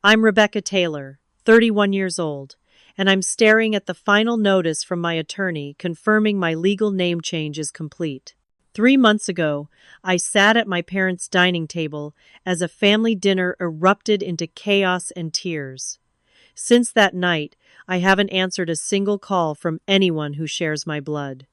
I'm Rebecca Taylor, 31 years old, and I'm staring at the final notice from my attorney confirming my legal name change is complete. 3 months ago, I sat at my parents' dining table as a family dinner erupted into chaos and tears. Since that night, I haven't answered a single call from anyone who shares my blood.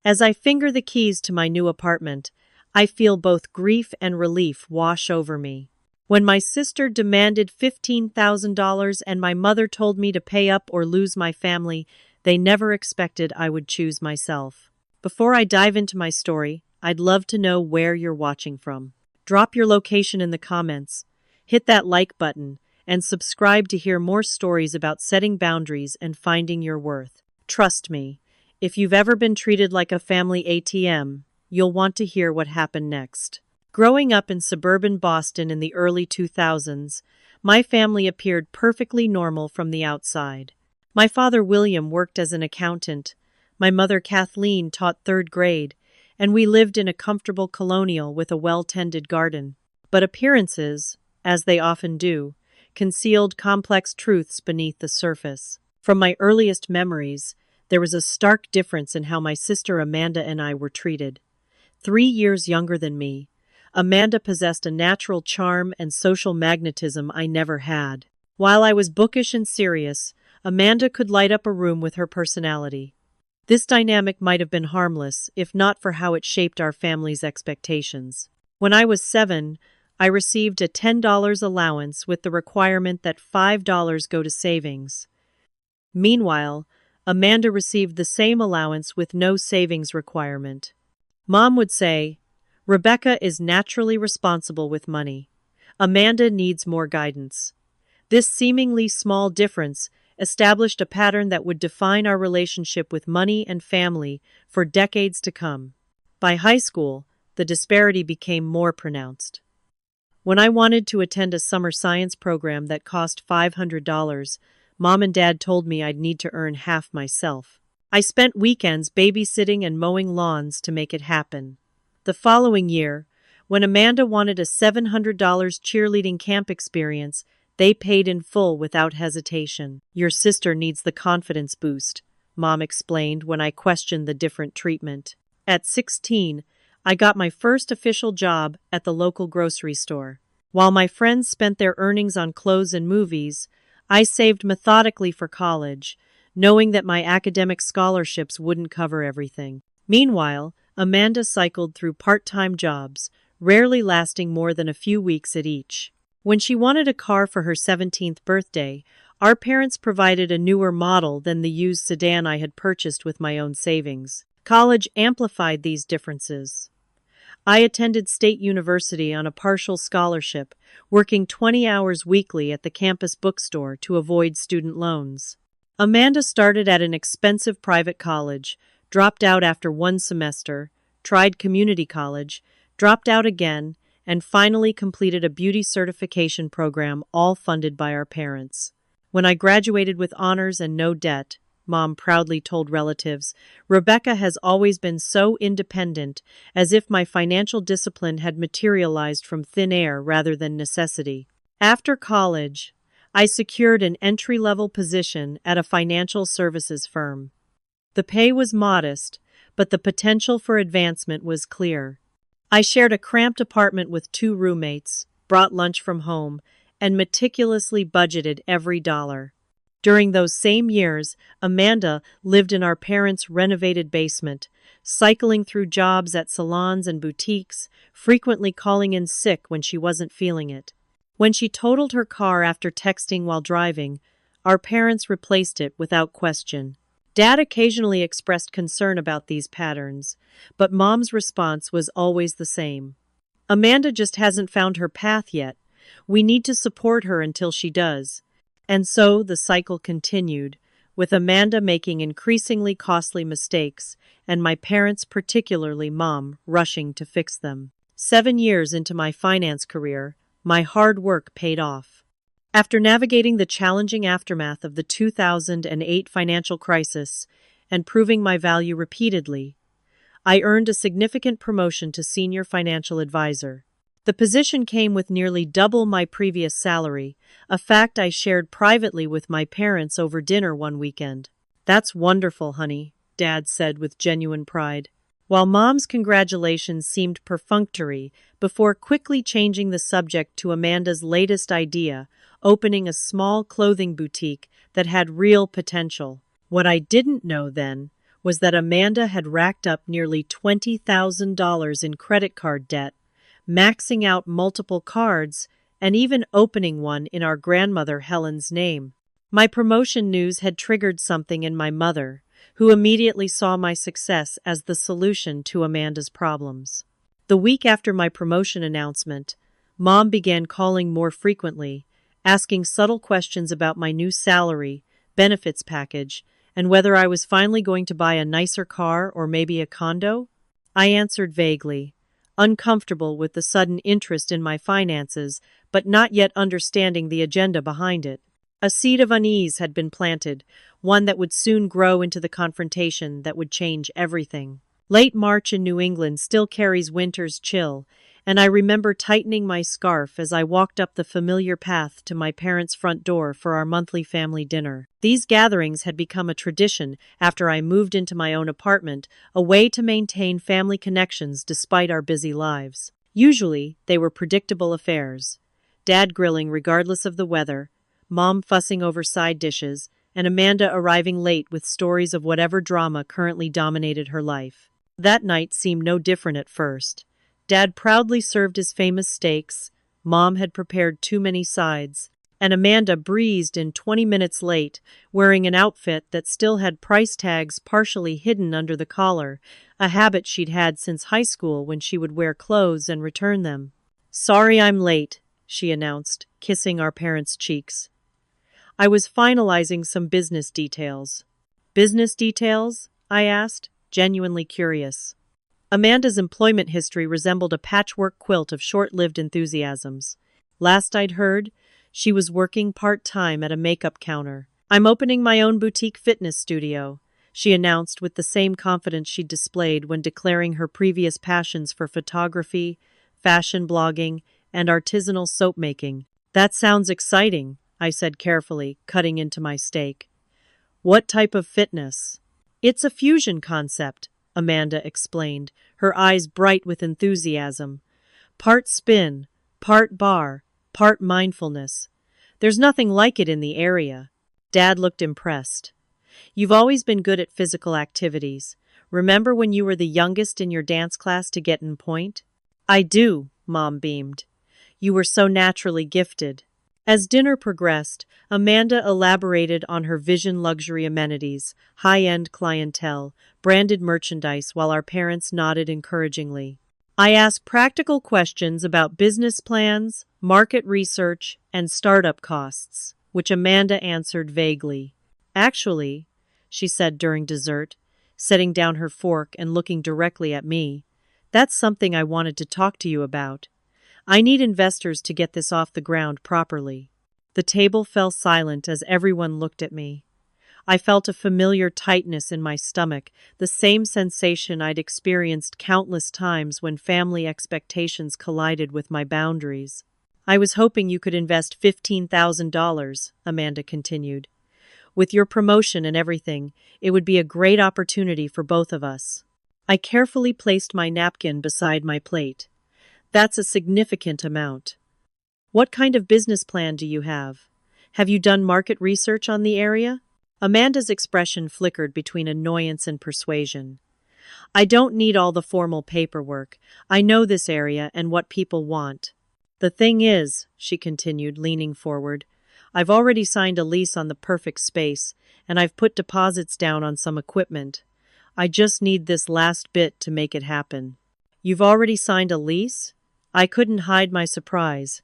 As I finger the keys to my new apartment, I feel both grief and relief wash over me. When my sister demanded $15,000 and my mother told me to pay up or lose my family, they never expected I would choose myself. Before I dive into my story, I'd love to know where you're watching from. Drop your location in the comments, hit that like button, and subscribe to hear more stories about setting boundaries and finding your worth. Trust me, if you've ever been treated like a family ATM, you'll want to hear what happened next. Growing up in suburban Boston in the early 2000s, my family appeared perfectly normal from the outside. My father William worked as an accountant, my mother Kathleen taught third grade, and we lived in a comfortable colonial with a well-tended garden. But appearances, as they often do, concealed complex truths beneath the surface. From my earliest memories, there was a stark difference in how my sister Amanda and I were treated. 3 years younger than me, Amanda possessed a natural charm and social magnetism I never had. While I was bookish and serious, Amanda could light up a room with her personality. This dynamic might have been harmless, if not for how it shaped our family's expectations. When I was 7, I received a $10 allowance with the requirement that $5 go to savings. Meanwhile, Amanda received the same allowance with no savings requirement. Mom would say, "Rebecca is naturally responsible with money. Amanda needs more guidance." This seemingly small difference established a pattern that would define our relationship with money and family for decades to come. By high school, the disparity became more pronounced. When I wanted to attend a summer science program that cost $500, Mom and Dad told me I'd need to earn half myself. I spent weekends babysitting and mowing lawns to make it happen. The following year, when Amanda wanted a $700 cheerleading camp experience, they paid in full without hesitation. "Your sister needs the confidence boost," Mom explained when I questioned the different treatment. At 16, I got my first official job at the local grocery store. While my friends spent their earnings on clothes and movies, I saved methodically for college, knowing that my academic scholarships wouldn't cover everything. Meanwhile, Amanda cycled through part-time jobs, rarely lasting more than a few weeks at each. When she wanted a car for her 17th birthday, our parents provided a newer model than the used sedan I had purchased with my own savings. College amplified these differences. I attended State University on a partial scholarship, working 20 hours weekly at the campus bookstore to avoid student loans. Amanda started at an expensive private college, dropped out after 1 semester, tried community college, dropped out again, and finally completed a beauty certification program all funded by our parents. When I graduated with honors and no debt, Mom proudly told relatives, "Rebecca has always been so independent, as if my financial discipline had materialized from thin air rather than necessity." After college, I secured an entry-level position at a financial services firm. The pay was modest, but the potential for advancement was clear. I shared a cramped apartment with 2 roommates, brought lunch from home, and meticulously budgeted every dollar. During those same years, Amanda lived in our parents' renovated basement, cycling through jobs at salons and boutiques, frequently calling in sick when she wasn't feeling it. When she totaled her car after texting while driving, our parents replaced it without question. Dad occasionally expressed concern about these patterns, but Mom's response was always the same. "Amanda just hasn't found her path yet. We need to support her until she does." And so the cycle continued, with Amanda making increasingly costly mistakes, and my parents, particularly Mom, rushing to fix them. 7 years into my finance career, my hard work paid off. After navigating the challenging aftermath of the 2008 financial crisis and proving my value repeatedly, I earned a significant promotion to senior financial advisor. The position came with nearly double my previous salary, a fact I shared privately with my parents over dinner one weekend. "That's wonderful, honey," Dad said with genuine pride. While Mom's congratulations seemed perfunctory before quickly changing the subject to Amanda's latest idea, opening a small clothing boutique that had real potential. What I didn't know then was that Amanda had racked up nearly $20,000 in credit card debt, maxing out multiple cards, and even opening one in our grandmother Helen's name. My promotion news had triggered something in my mother, who immediately saw my success as the solution to Amanda's problems. The week after my promotion announcement, Mom began calling more frequently, asking subtle questions about my new salary, benefits package, and whether I was finally going to buy a nicer car or maybe a condo. I answered vaguely, uncomfortable with the sudden interest in my finances, but not yet understanding the agenda behind it. A seed of unease had been planted, one that would soon grow into the confrontation that would change everything. Late March in New England still carries winter's chill, and I remember tightening my scarf as I walked up the familiar path to my parents' front door for our monthly family dinner. These gatherings had become a tradition after I moved into my own apartment, a way to maintain family connections despite our busy lives. Usually, they were predictable affairs. Dad grilling regardless of the weather, Mom fussing over side dishes, and Amanda arriving late with stories of whatever drama currently dominated her life. That night seemed no different at first. Dad proudly served his famous steaks, Mom had prepared too many sides, and Amanda breezed in 20 minutes late, wearing an outfit that still had price tags partially hidden under the collar, a habit she'd had since high school when she would wear clothes and return them. "Sorry I'm late," she announced, kissing our parents' cheeks. I was finalizing some business details. "Business details?" I asked, genuinely curious. Amanda's employment history resembled a patchwork quilt of short-lived enthusiasms. Last I'd heard, she was working part-time at a makeup counter. "I'm opening my own boutique fitness studio," she announced with the same confidence she'd displayed when declaring her previous passions for photography, fashion blogging, and artisanal soap making. "That sounds exciting," I said carefully, cutting into my steak. "What type of fitness?" "It's a fusion concept," Amanda explained, her eyes bright with enthusiasm. "Part spin, part bar, part mindfulness. There's nothing like it in the area." Dad looked impressed. "You've always been good at physical activities. Remember when you were the youngest in your dance class to get in point?" "I do," Mom beamed. "You were so naturally gifted." As dinner progressed, Amanda elaborated on her Vision luxury amenities, high-end clientele, branded merchandise while our parents nodded encouragingly. I asked practical questions about business plans, market research, and startup costs, which Amanda answered vaguely. "Actually," she said during dessert, setting down her fork and looking directly at me, "that's something I wanted to talk to you about. I need investors to get this off the ground properly." The table fell silent as everyone looked at me. I felt a familiar tightness in my stomach, the same sensation I'd experienced countless times when family expectations collided with my boundaries. "I was hoping you could invest $15,000, Amanda continued. "With your promotion and everything, it would be a great opportunity for both of us." I carefully placed my napkin beside my plate. "That's a significant amount. What kind of business plan do you have? Have you done market research on the area?" Amanda's expression flickered between annoyance and persuasion. "I don't need all the formal paperwork. I know this area and what people want. The thing is," she continued, leaning forward, "I've already signed a lease on the perfect space, and I've put deposits down on some equipment. I just need this last bit to make it happen." "You've already signed a lease?" I couldn't hide my surprise.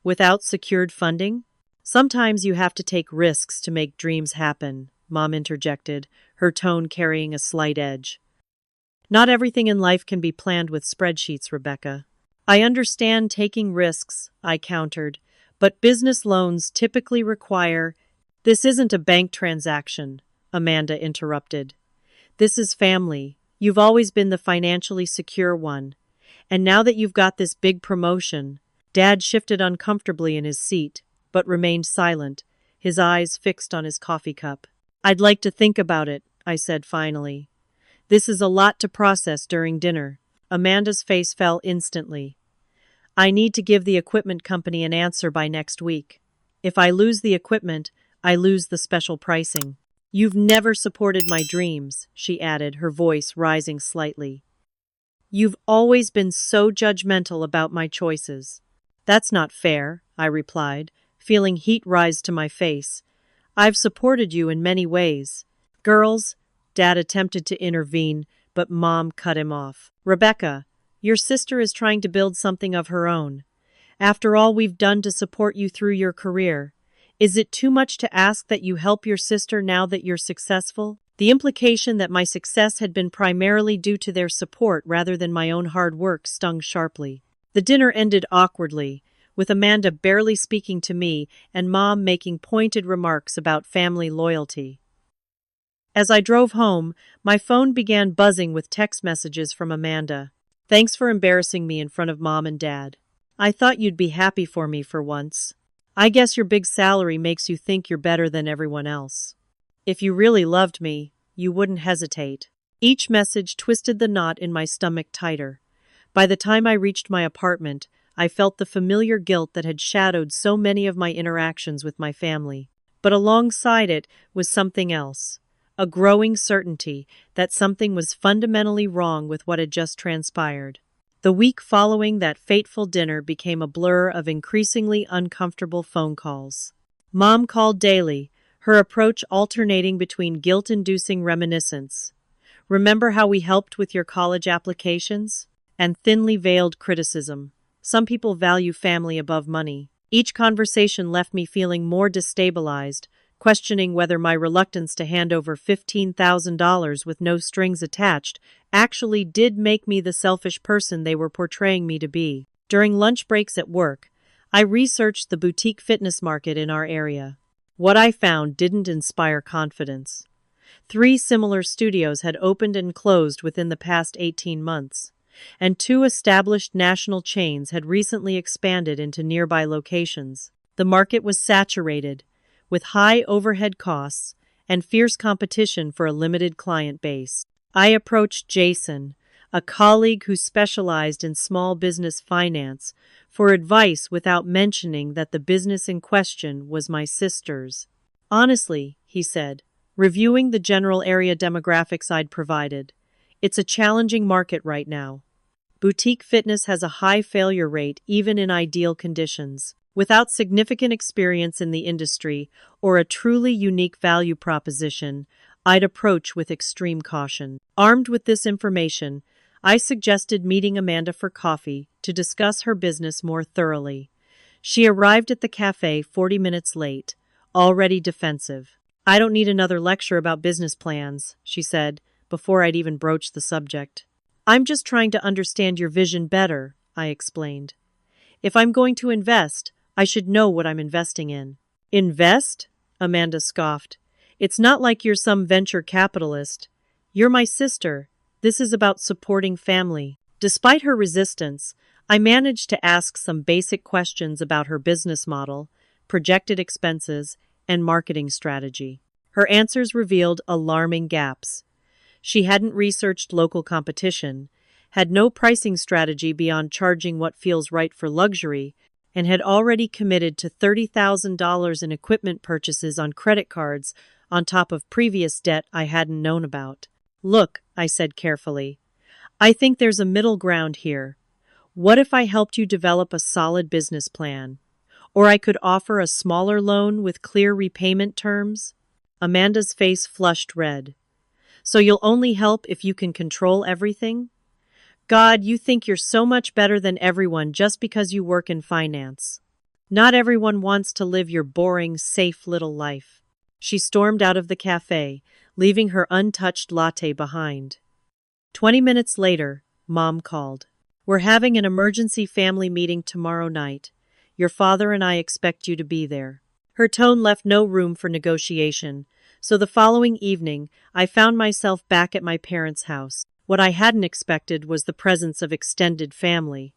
"Without secured funding?" "Sometimes you have to take risks to make dreams happen," Mom interjected, her tone carrying a slight edge. "Not everything in life can be planned with spreadsheets, Rebecca." "I understand taking risks," I countered, "but business loans typically require—" "This isn't a bank transaction," Amanda interrupted. "This is family. You've always been the financially secure one. And now that you've got this big promotion, Dad shifted uncomfortably in his seat, but remained silent, his eyes fixed on his coffee cup. I'd like to think about it, I said finally. This is a lot to process during dinner. Amanda's face fell instantly. I need to give the equipment company an answer by next week. If I lose the equipment, I lose the special pricing. You've never supported my dreams, she added, her voice rising slightly. You've always been so judgmental about my choices. That's not fair, I replied, feeling heat rise to my face. I've supported you in many ways. Girls, Dad attempted to intervene, but Mom cut him off. Rebecca, your sister is trying to build something of her own. After all we've done to support you through your career, is it too much to ask that you help your sister now that you're successful? The implication that my success had been primarily due to their support rather than my own hard work stung sharply. The dinner ended awkwardly, with Amanda barely speaking to me and Mom making pointed remarks about family loyalty. As I drove home, my phone began buzzing with text messages from Amanda. Thanks for embarrassing me in front of Mom and Dad. I thought you'd be happy for me for once. I guess your big salary makes you think you're better than everyone else. If you really loved me, you wouldn't hesitate. Each message twisted the knot in my stomach tighter. By the time I reached my apartment, I felt the familiar guilt that had shadowed so many of my interactions with my family. But alongside it was something else. A growing certainty that something was fundamentally wrong with what had just transpired. The week following that fateful dinner became a blur of increasingly uncomfortable phone calls. Mom called daily, her approach alternating between guilt-inducing reminiscence. Remember how we helped with your college applications? And thinly veiled criticism. Some people value family above money. Each conversation left me feeling more destabilized, questioning whether my reluctance to hand over $15,000 with no strings attached actually did make me the selfish person they were portraying me to be. During lunch breaks at work, I researched the boutique fitness market in our area. What I found didn't inspire confidence. 3 similar studios had opened and closed within the past 18 months, and 2 established national chains had recently expanded into nearby locations. The market was saturated, with high overhead costs and fierce competition for a limited client base. I approached Jason, a colleague who specialized in small business finance, for advice without mentioning that the business in question was my sister's. Honestly, he said, reviewing the general area demographics I'd provided, it's a challenging market right now. Boutique fitness has a high failure rate even in ideal conditions. Without significant experience in the industry or a truly unique value proposition, I'd approach with extreme caution. Armed with this information, I suggested meeting Amanda for coffee to discuss her business more thoroughly. She arrived at the cafe 40 minutes late, already defensive. I don't need another lecture about business plans, she said, before I'd even broached the subject. I'm just trying to understand your vision better, I explained. If I'm going to invest, I should know what I'm investing in. Invest? Amanda scoffed. It's not like you're some venture capitalist. You're my sister. This is about supporting family. Despite her resistance, I managed to ask some basic questions about her business model, projected expenses, and marketing strategy. Her answers revealed alarming gaps. She hadn't researched local competition, had no pricing strategy beyond charging what feels right for luxury, and had already committed to $30,000 in equipment purchases on credit cards on top of previous debt I hadn't known about. Look, I said carefully, I think there's a middle ground here. What if I helped you develop a solid business plan? Or I could offer a smaller loan with clear repayment terms? Amanda's face flushed red. So you'll only help if you can control everything? God, you think you're so much better than everyone just because you work in finance. Not everyone wants to live your boring, safe little life. She stormed out of the cafe, leaving her untouched latte behind. 20 minutes later, Mom called. We're having an emergency family meeting tomorrow night. Your father and I expect you to be there. Her tone left no room for negotiation, so the following evening, I found myself back at my parents' house. What I hadn't expected was the presence of extended family.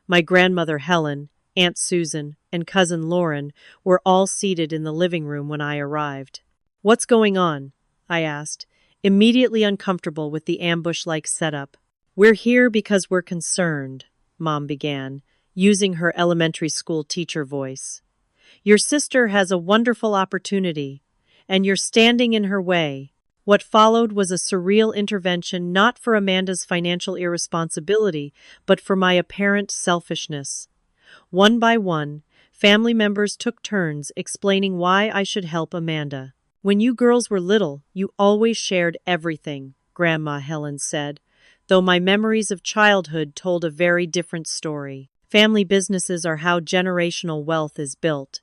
My grandmother Helen, Aunt Susan, and cousin Lauren were all seated in the living room when I arrived. "What's going on?" I asked, immediately uncomfortable with the ambush-like setup. "We're here because we're concerned," Mom began, using her elementary school teacher voice. "Your sister has a wonderful opportunity, and you're standing in her way." What followed was a surreal intervention not for Amanda's financial irresponsibility, but for my apparent selfishness. One by one, family members took turns explaining why I should help Amanda. "When you girls were little, you always shared everything," Grandma Helen said, though my memories of childhood told a very different story. "Family businesses are how generational wealth is built,"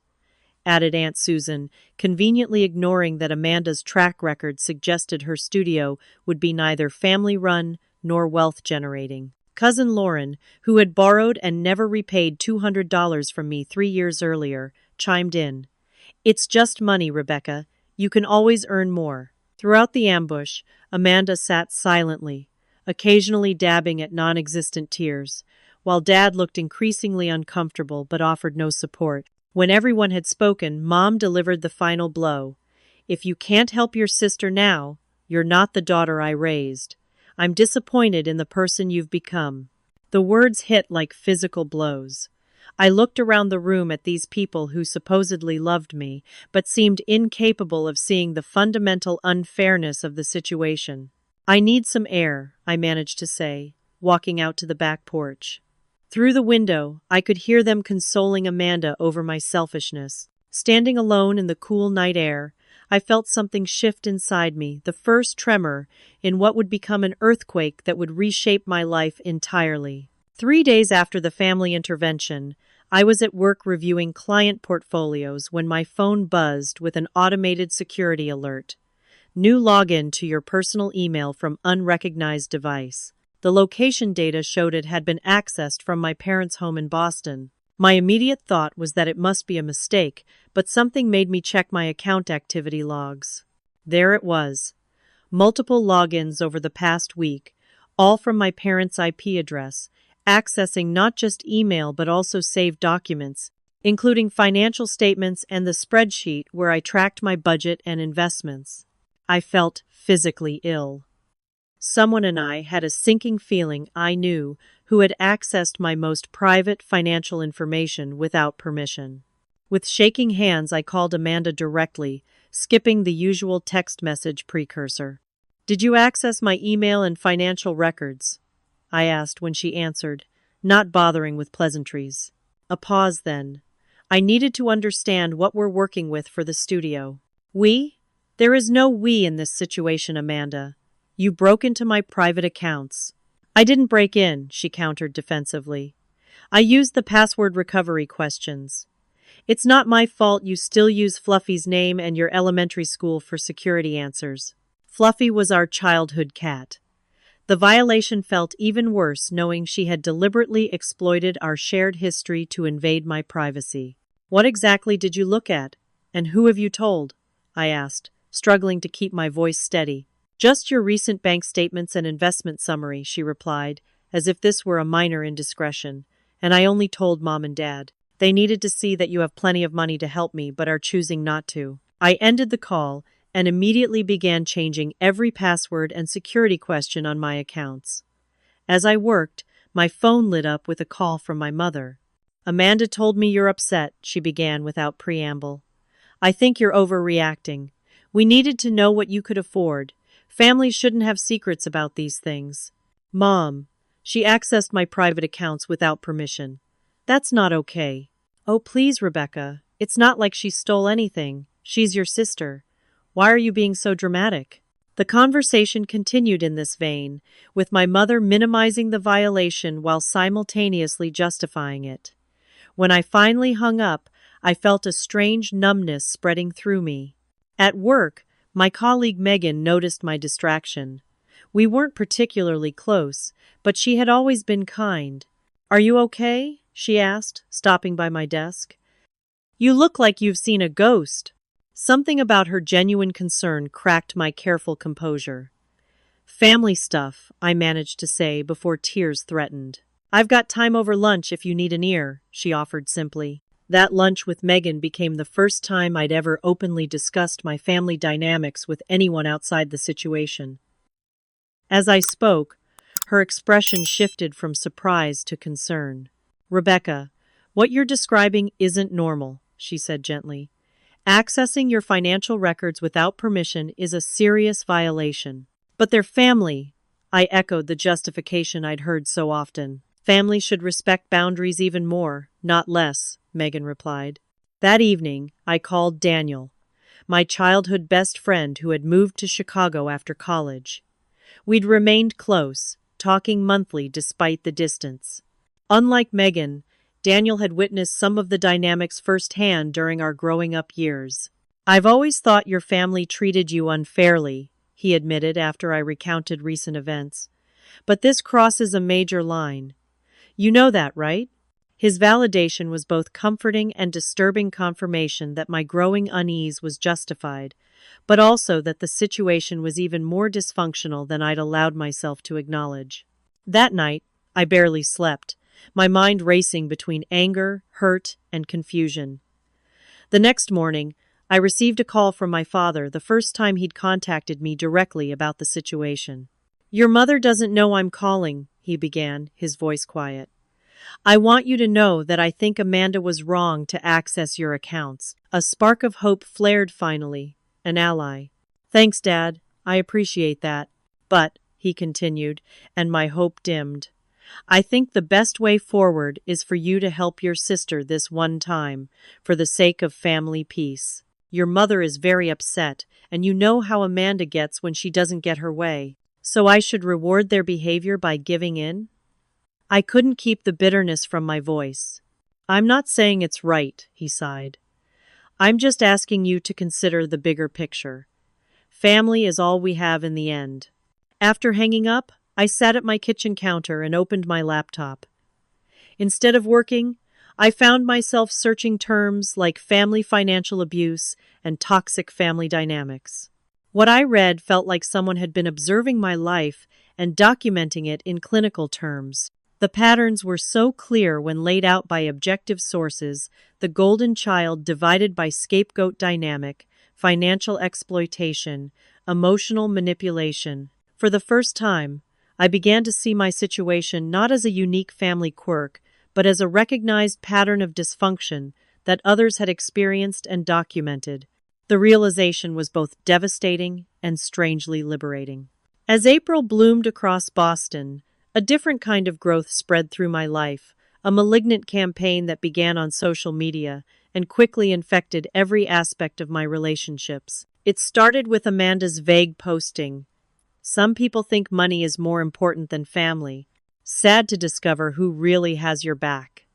added Aunt Susan, conveniently ignoring that Amanda's track record suggested her studio would be neither family-run nor wealth-generating. Cousin Lauren, who had borrowed and never repaid $200 from me 3 years earlier, chimed in. "It's just money, Rebecca. You can always earn more." Throughout the ambush, Amanda sat silently, occasionally dabbing at non-existent tears, while Dad looked increasingly uncomfortable but offered no support. When everyone had spoken, Mom delivered the final blow. "If you can't help your sister now, you're not the daughter I raised. I'm disappointed in the person you've become." The words hit like physical blows. I looked around the room at these people who supposedly loved me, but seemed incapable of seeing the fundamental unfairness of the situation. "I need some air," I managed to say, walking out to the back porch. Through the window, I could hear them consoling Amanda over my selfishness. Standing alone in the cool night air, I felt something shift inside me, the first tremor in what would become an earthquake that would reshape my life entirely. 3 days after the family intervention, I was at work reviewing client portfolios when my phone buzzed with an automated security alert. "New login to your personal email from unrecognized device." The location data showed it had been accessed from my parents' home in Boston. My immediate thought was that it must be a mistake, but something made me check my account activity logs. There it was. Multiple logins over the past week, all from my parents' IP address, accessing not just email but also saved documents, including financial statements and the spreadsheet where I tracked my budget and investments. I felt physically ill. Someone and I had a sinking feeling I knew who had accessed my most private financial information without permission. With shaking hands, I called Amanda directly, skipping the usual text message precursor. "Did you access my email and financial records?" I asked when she answered, not bothering with pleasantries. A pause then. "I needed to understand what we're working with for the studio." "We? There is no we in this situation, Amanda. You broke into my private accounts." "I didn't break in," she countered defensively. "I used the password recovery questions. It's not my fault you still use Fluffy's name and your elementary school for security answers." Fluffy was our childhood cat. The violation felt even worse knowing she had deliberately exploited our shared history to invade my privacy. "What exactly did you look at? And who have you told?" I asked, struggling to keep my voice steady. "Just your recent bank statements and investment summary," she replied, as if this were a minor indiscretion. "And I only told Mom and Dad. They needed to see that you have plenty of money to help me, but are choosing not to." I ended the call and immediately began changing every password and security question on my accounts. As I worked, my phone lit up with a call from my mother. "Amanda told me you're upset," she began without preamble. "I think you're overreacting. We needed to know what you could afford. Families shouldn't have secrets about these things." "Mom, she accessed my private accounts without permission. That's not okay." "Oh, please, Rebecca. It's not like she stole anything. She's your sister. Why are you being so dramatic?" The conversation continued in this vein, with my mother minimizing the violation while simultaneously justifying it. When I finally hung up, I felt a strange numbness spreading through me. At work, my colleague Megan noticed my distraction. We weren't particularly close, but she had always been kind. "Are you okay?" she asked, stopping by my desk. "You look like you've seen a ghost." Something about her genuine concern cracked my careful composure. Family stuff, I managed to say before tears threatened. I've got time over lunch if you need an ear, she offered simply. That lunch with Megan became the first time I'd ever openly discussed my family dynamics with anyone outside the situation. As I spoke, her expression shifted from surprise to concern. Rebecca, what you're describing isn't normal, she said gently. Accessing your financial records without permission is a serious violation. But they're family, I echoed the justification I'd heard so often. Family should respect boundaries even more, not less, Megan replied. That evening, I called Daniel, my childhood best friend who had moved to Chicago after college. We'd remained close, talking monthly despite the distance. Unlike Megan, Daniel had witnessed some of the dynamics firsthand during our growing up years. I've always thought your family treated you unfairly, he admitted after I recounted recent events. But this crosses a major line. You know that, right? His validation was both comforting and disturbing confirmation that my growing unease was justified, but also that the situation was even more dysfunctional than I'd allowed myself to acknowledge. That night, I barely slept, my mind racing between anger, hurt, and confusion. The next morning, I received a call from my father, the first time he'd contacted me directly about the situation. Your mother doesn't know I'm calling, he began, his voice quiet. I want you to know that I think Amanda was wrong to access your accounts. A spark of hope flared finally. An ally. Thanks, Dad. I appreciate that. But, he continued, and my hope dimmed. I think the best way forward is for you to help your sister this one time, for the sake of family peace. Your mother is very upset, and you know how Amanda gets when she doesn't get her way. So I should reward their behavior by giving in? I couldn't keep the bitterness from my voice. I'm not saying it's right, he sighed. I'm just asking you to consider the bigger picture. Family is all we have in the end. After hanging up, I sat at my kitchen counter and opened my laptop. Instead of working, I found myself searching terms like family financial abuse and toxic family dynamics. What I read felt like someone had been observing my life and documenting it in clinical terms. The patterns were so clear when laid out by objective sources: the golden child divided by scapegoat dynamic, financial exploitation, emotional manipulation. For the first time, I began to see my situation not as a unique family quirk, but as a recognized pattern of dysfunction that others had experienced and documented. The realization was both devastating and strangely liberating. As April bloomed across Boston, a different kind of growth spread through my life, a malignant campaign that began on social media and quickly infected every aspect of my relationships. It started with Amanda's vague posting. Some people think money is more important than family. Sad to discover who really has your back.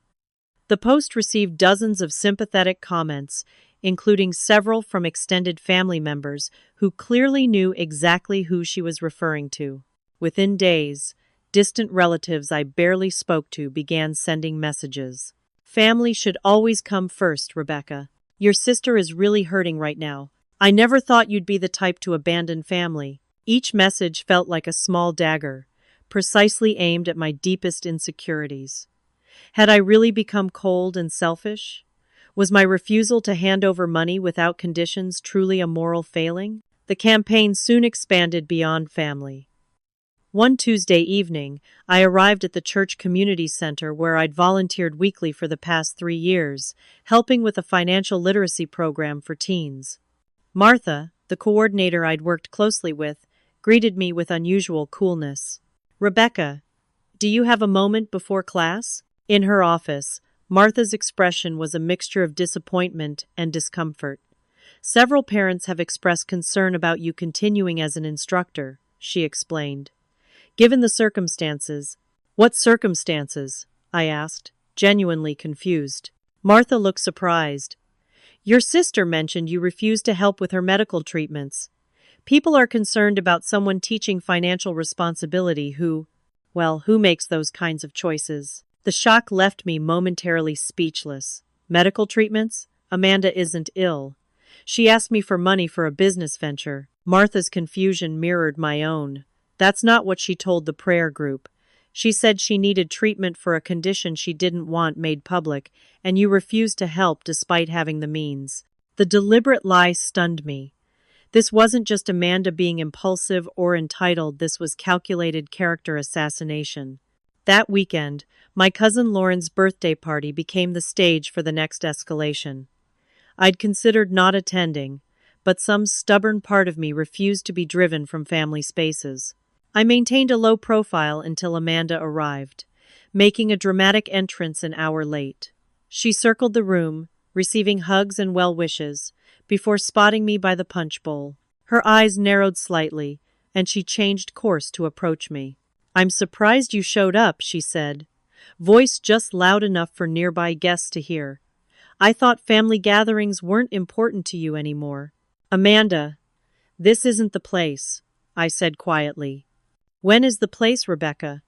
The post received dozens of sympathetic comments, including several from extended family members who clearly knew exactly who she was referring to. Within days, distant relatives I barely spoke to began sending messages. Family should always come first, Rebecca. Your sister is really hurting right now. I never thought you'd be the type to abandon family. Each message felt like a small dagger, precisely aimed at my deepest insecurities. Had I really become cold and selfish? Was my refusal to hand over money without conditions truly a moral failing? The campaign soon expanded beyond family. One Tuesday evening, I arrived at the church community center where I'd volunteered weekly for the past 3 years, helping with a financial literacy program for teens. Martha, the coordinator I'd worked closely with, greeted me with unusual coolness. Rebecca, do you have a moment before class? In her office, Martha's expression was a mixture of disappointment and discomfort. Several parents have expressed concern about you continuing as an instructor, she explained. Given the circumstances. What circumstances? I asked, genuinely confused. Martha looked surprised. Your sister mentioned you refused to help with her medical treatments. People are concerned about someone teaching financial responsibility who makes those kinds of choices. The shock left me momentarily speechless. Medical treatments? Amanda isn't ill. She asked me for money for a business venture. Martha's confusion mirrored my own. That's not what she told the prayer group. She said she needed treatment for a condition she didn't want made public, and you refused to help despite having the means. The deliberate lie stunned me. This wasn't just Amanda being impulsive or entitled, this was calculated character assassination. That weekend, my cousin Lauren's birthday party became the stage for the next escalation. I'd considered not attending, but some stubborn part of me refused to be driven from family spaces. I maintained a low profile until Amanda arrived, making a dramatic entrance an hour late. She circled the room, receiving hugs and well wishes, before spotting me by the punch bowl. Her eyes narrowed slightly, and she changed course to approach me. "I'm surprised you showed up," she said, voice just loud enough for nearby guests to hear. "I thought family gatherings weren't important to you anymore." "Amanda, this isn't the place," I said quietly. "When is the place, Rebecca?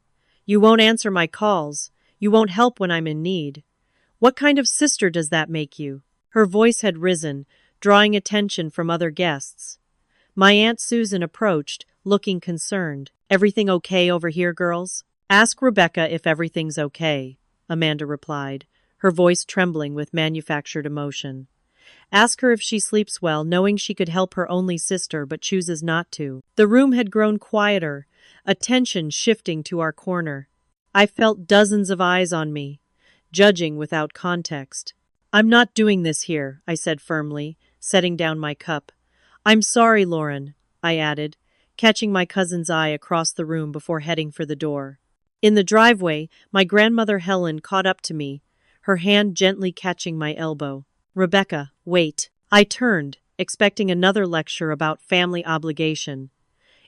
You won't answer my calls. You won't help when I'm in need. What kind of sister does that make you?" Her voice had risen, drawing attention from other guests. My Aunt Susan approached, looking concerned. "Everything okay over here, girls?" "Ask Rebecca if everything's okay," Amanda replied, her voice trembling with manufactured emotion. "Ask her if she sleeps well, knowing she could help her only sister but chooses not to." The room had grown quieter, attention shifting to our corner. I felt dozens of eyes on me, judging without context. "I'm not doing this here," I said firmly, setting down my cup. "I'm sorry, Lauren," I added, catching my cousin's eye across the room before heading for the door. In the driveway, my grandmother Helen caught up to me, her hand gently catching my elbow. "Rebecca, wait." I turned, expecting another lecture about family obligation.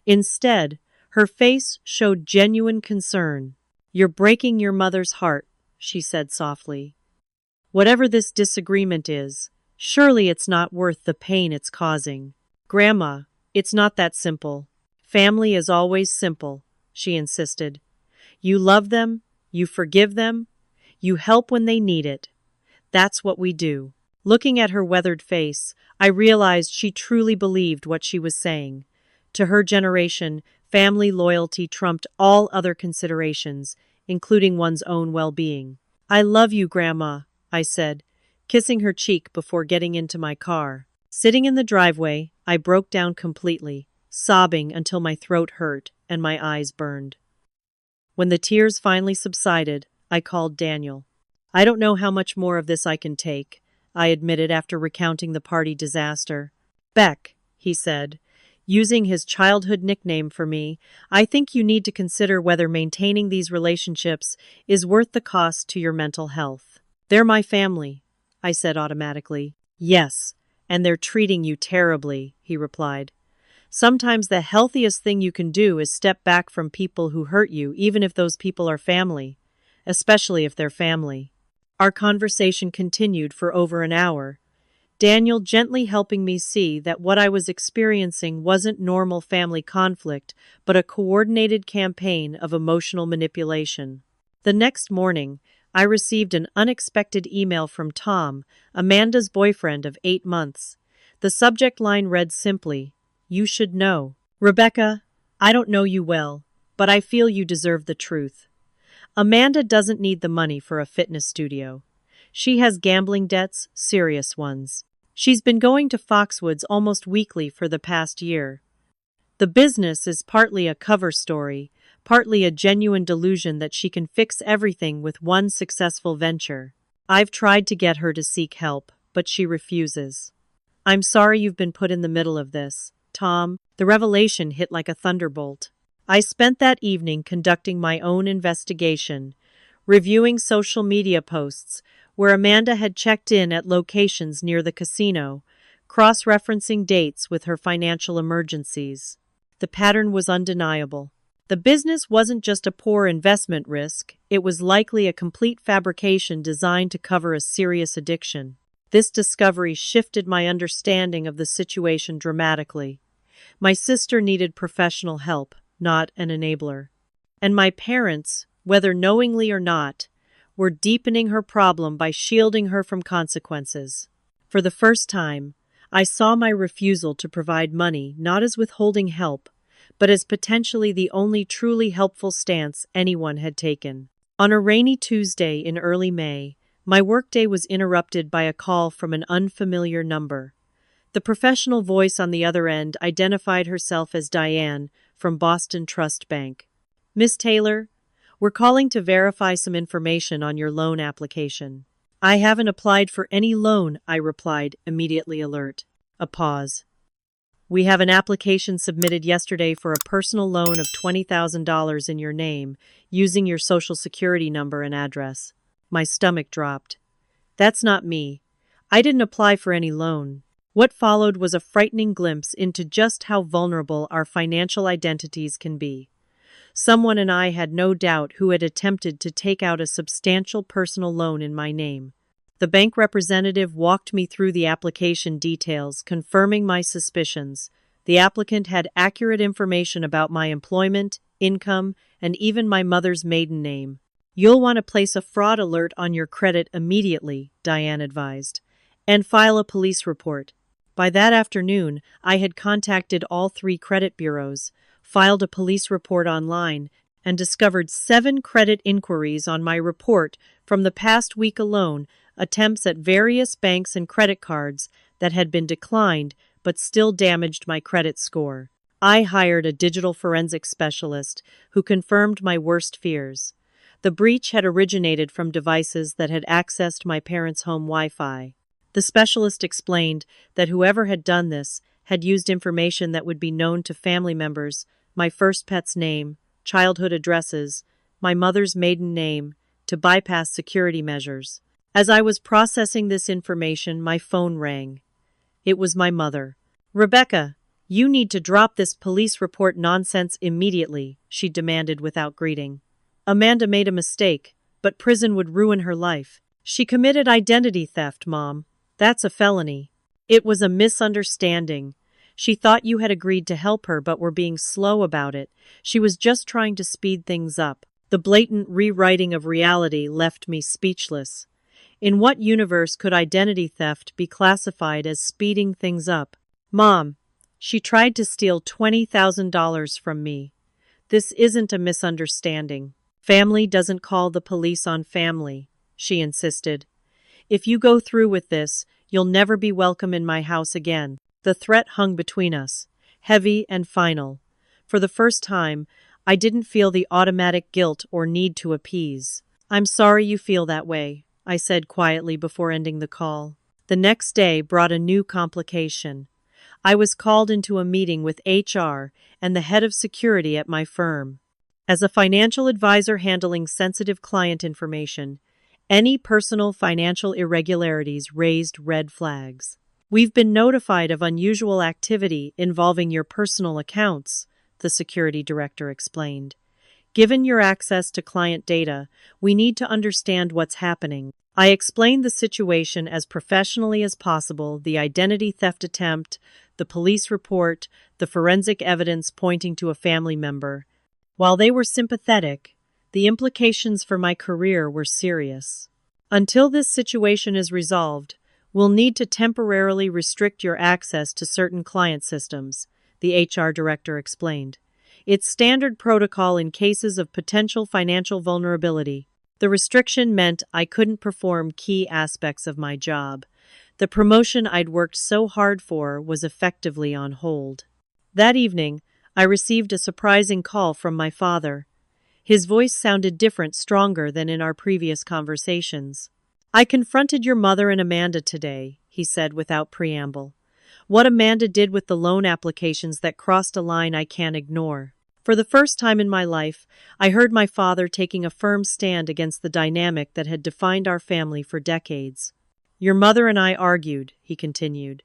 Instead, her face showed genuine concern. "You're breaking your mother's heart," she said softly. "Whatever this disagreement is, surely it's not worth the pain it's causing." "Grandma, it's not that simple. Family is always simple," she insisted. "You love them, you forgive them, you help when they need it. That's what we do." Looking at her weathered face, I realized she truly believed what she was saying. To her generation, family loyalty trumped all other considerations, including one's own well-being. "I love you, Grandma," I said, kissing her cheek before getting into my car. Sitting in the driveway, I broke down completely, sobbing until my throat hurt and my eyes burned. When the tears finally subsided, I called Daniel. "I don't know how much more of this I can take," I admitted after recounting the party disaster. "Beck," he said, using his childhood nickname for me, "I think you need to consider whether maintaining these relationships is worth the cost to your mental health." "They're my family," I said automatically. "Yes, and they're treating you terribly," he replied. "Sometimes the healthiest thing you can do is step back from people who hurt you, even if those people are family, especially if they're family." Our conversation continued for over an hour, Daniel gently helping me see that what I was experiencing wasn't normal family conflict, but a coordinated campaign of emotional manipulation. The next morning, I received an unexpected email from Tom, Amanda's boyfriend of 8 months. The subject line read simply, "You should know. Rebecca, I don't know you well, but I feel you deserve the truth. Amanda doesn't need the money for a fitness studio. She has gambling debts, serious ones. She's been going to Foxwoods almost weekly for the past year. The business is partly a cover story, partly a genuine delusion that she can fix everything with one successful venture. I've tried to get her to seek help, but she refuses. I'm sorry you've been put in the middle of this, Tom." The revelation hit like a thunderbolt. I spent that evening conducting my own investigation, reviewing social media posts where Amanda had checked in at locations near the casino, cross-referencing dates with her financial emergencies. The pattern was undeniable. The business wasn't just a poor investment risk, it was likely a complete fabrication designed to cover a serious addiction. This discovery shifted my understanding of the situation dramatically. My sister needed professional help, not an enabler. And my parents, whether knowingly or not, were deepening her problem by shielding her from consequences. For the first time, I saw my refusal to provide money not as withholding help, but as potentially the only truly helpful stance anyone had taken. On a rainy Tuesday in early May, my workday was interrupted by a call from an unfamiliar number. The professional voice on the other end identified herself as Diane from Boston Trust Bank. "Miss Taylor, we're calling to verify some information on your loan application." "I haven't applied for any loan," I replied, immediately alert. A pause. "We have an application submitted yesterday for a personal loan of $20,000 in your name, using your social security number and address." My stomach dropped. "That's not me. I didn't apply for any loan." What followed was a frightening glimpse into just how vulnerable our financial identities can be. Someone and I had no doubt who had attempted to take out a substantial personal loan in my name. The bank representative walked me through the application details, confirming my suspicions. The applicant had accurate information about my employment, income, and even my mother's maiden name. "You'll want to place a fraud alert on your credit immediately," Diane advised, "and file a police report." By that afternoon, I had contacted all 3 credit bureaus, filed a police report online, and discovered 7 credit inquiries on my report from the past week alone, attempts at various banks and credit cards that had been declined but still damaged my credit score. I hired a digital forensic specialist who confirmed my worst fears. The breach had originated from devices that had accessed my parents' home Wi-Fi. The specialist explained that whoever had done this had used information that would be known to family members, my first pet's name, childhood addresses, my mother's maiden name, to bypass security measures. As I was processing this information, my phone rang. It was my mother. "Rebecca, you need to drop this police report nonsense immediately," she demanded without greeting. "Amanda made a mistake, but prison would ruin her life. She committed identity theft, Mom. That's a felony." "It was a misunderstanding. She thought you had agreed to help her but were being slow about it. She was just trying to speed things up." The blatant rewriting of reality left me speechless. In what universe could identity theft be classified as speeding things up? "Mom, she tried to steal $20,000 from me. This isn't a misunderstanding. Family doesn't call the police on family," she insisted. "If you go through with this, you'll never be welcome in my house again." The threat hung between us, heavy and final. For the first time, I didn't feel the automatic guilt or need to appease. "I'm sorry you feel that way," I said quietly before ending the call. The next day brought a new complication. I was called into a meeting with HR and the head of security at my firm. As a financial advisor handling sensitive client information, any personal financial irregularities raised red flags. "We've been notified of unusual activity involving your personal accounts," the security director explained. "Given your access to client data, we need to understand what's happening." I explained the situation as professionally as possible, the identity theft attempt, the police report, the forensic evidence pointing to a family member. While they were sympathetic, the implications for my career were serious. "Until this situation is resolved, we'll need to temporarily restrict your access to certain client systems," the HR director explained. "It's standard protocol in cases of potential financial vulnerability." The restriction meant I couldn't perform key aspects of my job. The promotion I'd worked so hard for was effectively on hold. That evening, I received a surprising call from my father. His voice sounded different, stronger than in our previous conversations. "I confronted your mother and Amanda today," he said without preamble. "What Amanda did with the loan applications that crossed a line I can't ignore." For the first time in my life, I heard my father taking a firm stand against the dynamic that had defined our family for decades. "Your mother and I argued," he continued.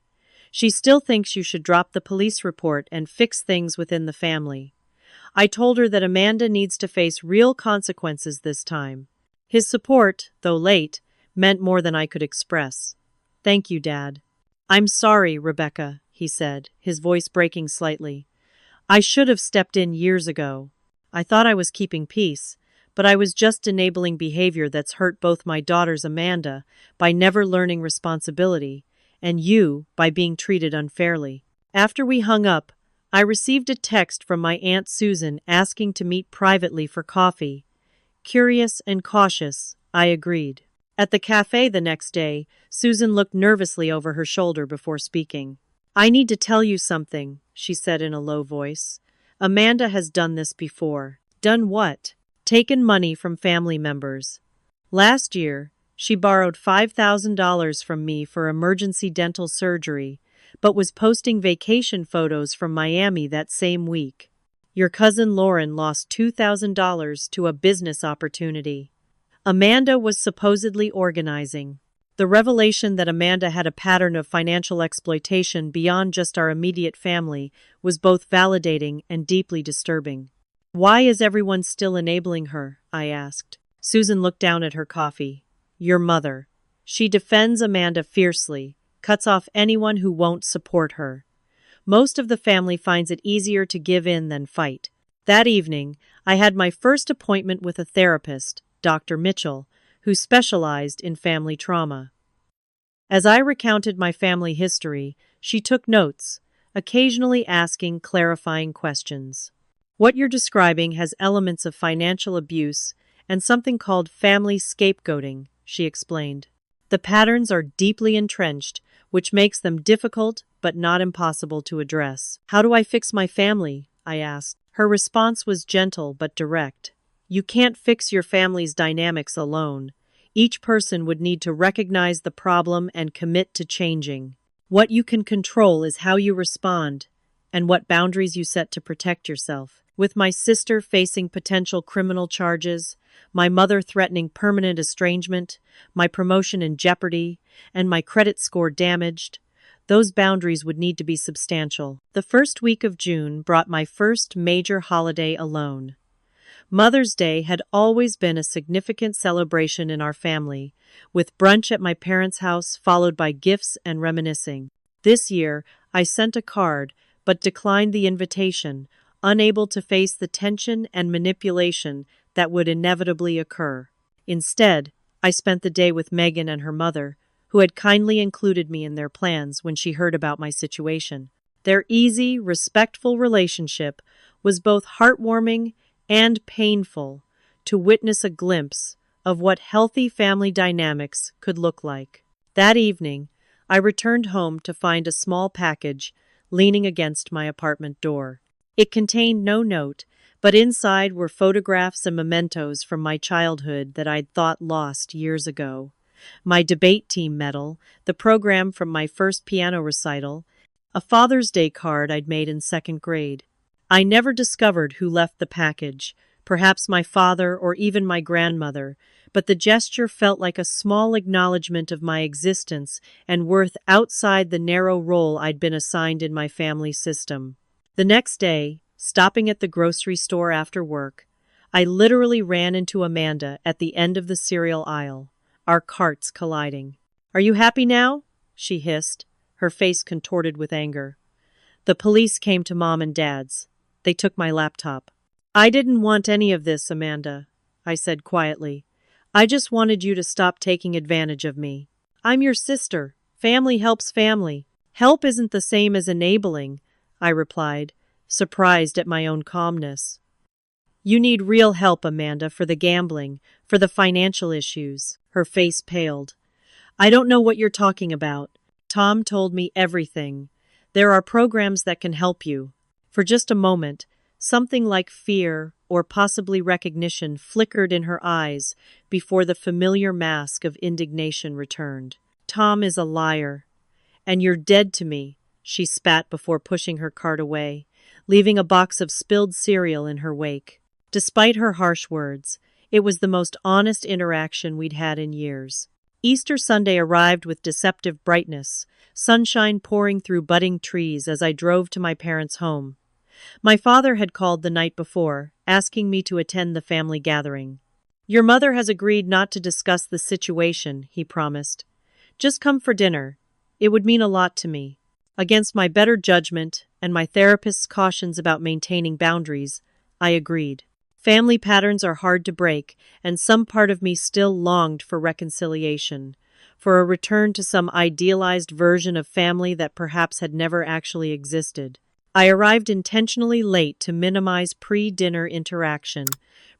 "She still thinks you should drop the police report and fix things within the family. I told her that Amanda needs to face real consequences this time." His support, though late, meant more than I could express. "Thank you, Dad." "I'm sorry, Rebecca," he said, his voice breaking slightly. "I should have stepped in years ago. I thought I was keeping peace, but I was just enabling behavior that's hurt both my daughters, Amanda, by never learning responsibility, and you, by being treated unfairly." After we hung up, I received a text from my Aunt Susan asking to meet privately for coffee. Curious and cautious, I agreed. At the cafe the next day, Susan looked nervously over her shoulder before speaking. I need to tell you something, she said in a low voice. Amanda has done this before. Done what? Taken money from family members. Last year, she borrowed $5,000 from me for emergency dental surgery, but was posting vacation photos from Miami that same week. Your cousin Lauren lost $2,000 to a business opportunity. Amanda was supposedly organizing. The revelation that Amanda had a pattern of financial exploitation beyond just our immediate family was both validating and deeply disturbing. Why is everyone still enabling her? I asked. Susan looked down at her coffee. Your mother. She defends Amanda fiercely, cuts off anyone who won't support her. Most of the family finds it easier to give in than fight. That evening, I had my first appointment with a therapist, Dr. Mitchell, who specialized in family trauma. As I recounted my family history, she took notes, occasionally asking clarifying questions. What you're describing has elements of financial abuse and something called family scapegoating, she explained. The patterns are deeply entrenched, which makes them difficult but not impossible to address. How do I fix my family? I asked. Her response was gentle but direct. You can't fix your family's dynamics alone. Each person would need to recognize the problem and commit to changing. What you can control is how you respond and what boundaries you set to protect yourself. With my sister facing potential criminal charges, my mother threatening permanent estrangement, my promotion in jeopardy, and my credit score damaged, those boundaries would need to be substantial. The first week of June brought my first major holiday alone. Mother's Day had always been a significant celebration in our family, with brunch at my parents' house followed by gifts and reminiscing. This year, I sent a card, but declined the invitation, unable to face the tension and manipulation that would inevitably occur. Instead, I spent the day with Megan and her mother, who had kindly included me in their plans when she heard about my situation. Their easy, respectful relationship was both heartwarming and painful to witness a glimpse of what healthy family dynamics could look like. That evening, I returned home to find a small package leaning against my apartment door. It contained no note, but inside were photographs and mementos from my childhood that I'd thought lost years ago. My debate team medal, the program from my first piano recital, a Father's Day card I'd made in second grade. I never discovered who left the package, perhaps my father or even my grandmother, but the gesture felt like a small acknowledgement of my existence and worth outside the narrow role I'd been assigned in my family system. The next day, stopping at the grocery store after work, I literally ran into Amanda at the end of the cereal aisle, our carts colliding. "Are you happy now?" she hissed, her face contorted with anger. "The police came to Mom and Dad's. They took my laptop." "I didn't want any of this, Amanda," I said quietly. "I just wanted you to stop taking advantage of me. I'm your sister. Family helps family. Help isn't the same as enabling," I replied, surprised at my own calmness. "You need real help, Amanda, for the gambling, for the financial issues." Her face paled. "I don't know what you're talking about. Tom told me everything. There are programs that can help you." For just a moment, something like fear or possibly recognition flickered in her eyes before the familiar mask of indignation returned. "Tom is a liar. And you're dead to me," she spat before pushing her cart away, leaving a box of spilled cereal in her wake. Despite her harsh words, it was the most honest interaction we'd had in years. Easter Sunday arrived with deceptive brightness, sunshine pouring through budding trees as I drove to my parents' home. My father had called the night before, asking me to attend the family gathering. "Your mother has agreed not to discuss the situation," he promised. "Just come for dinner. It would mean a lot to me." Against my better judgment and my therapist's cautions about maintaining boundaries, I agreed. Family patterns are hard to break, and some part of me still longed for reconciliation, for a return to some idealized version of family that perhaps had never actually existed. I arrived intentionally late to minimize pre-dinner interaction,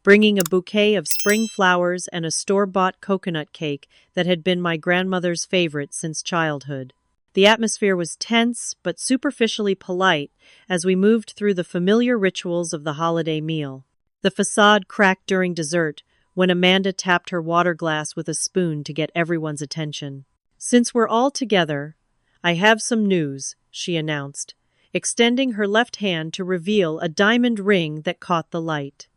bringing a bouquet of spring flowers and a store-bought coconut cake that had been my grandmother's favorite since childhood. The atmosphere was tense but superficially polite as we moved through the familiar rituals of the holiday meal. The facade cracked during dessert when Amanda tapped her water glass with a spoon to get everyone's attention. "Since we're all together, I have some news," she announced, extending her left hand to reveal a diamond ring that caught the light.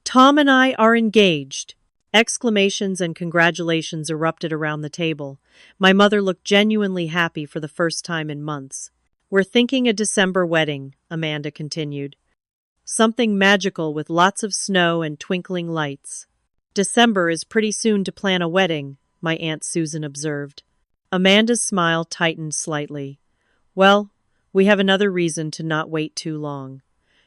"Tom and I are engaged." Exclamations and congratulations erupted around the table. My mother looked genuinely happy for the first time in months. "We're thinking a December wedding," Amanda continued. "Something magical with lots of snow and twinkling lights." "December is pretty soon to plan a wedding," my Aunt Susan observed. Amanda's smile tightened slightly. "Well, we have another reason to not wait too long."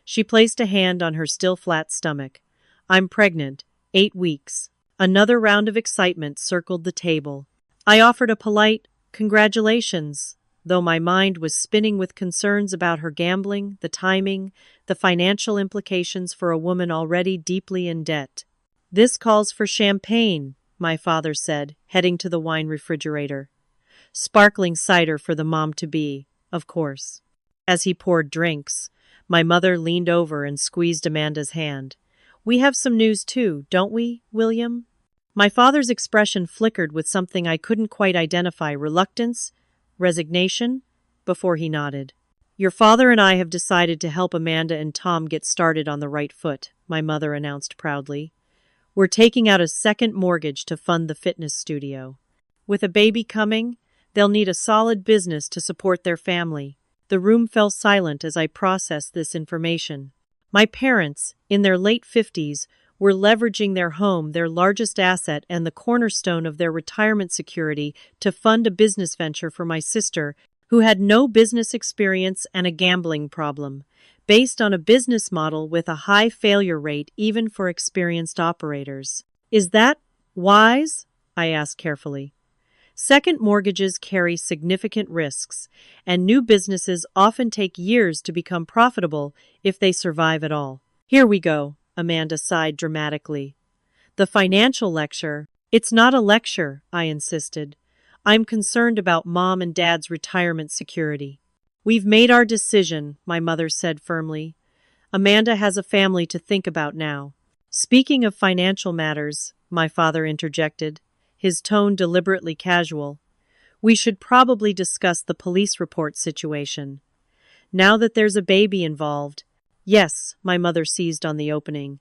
She placed a hand on her still flat stomach. "I'm pregnant, 8 weeks." Another round of excitement circled the table. I offered a polite, "Congratulations," though my mind was spinning with concerns about her gambling, the timing, the financial implications for a woman already deeply in debt. "This calls for champagne," my father said, heading to the wine refrigerator. "Sparkling cider for the mom-to-be, of course." As he poured drinks, my mother leaned over and squeezed Amanda's hand. "We have some news too, don't we, William?" My father's expression flickered with something I couldn't quite identify, reluctance, resignation, before he nodded. "Your father and I have decided to help Amanda and Tom get started on the right foot," my mother announced proudly. "We're taking out a second mortgage to fund the fitness studio. With a baby coming, they'll need a solid business to support their family." The room fell silent as I processed this information. My parents, in their late 50s, were leveraging their home, their largest asset and the cornerstone of their retirement security, to fund a business venture for my sister, who had no business experience and a gambling problem, based on a business model with a high failure rate even for experienced operators. "Is that wise?" I asked carefully. Second mortgages carry significant risks, and new businesses often take years to become profitable if they survive at all. "Here we go," Amanda sighed dramatically. "The financial lecture." "It's not a lecture," I insisted. "I'm concerned about Mom and Dad's retirement security." "We've made our decision," my mother said firmly. "Amanda has a family to think about now." "Speaking of financial matters," my father interjected, his tone deliberately casual, "we should probably discuss the police report situation. Now that there's a baby involved." "Yes," my mother seized on the opening.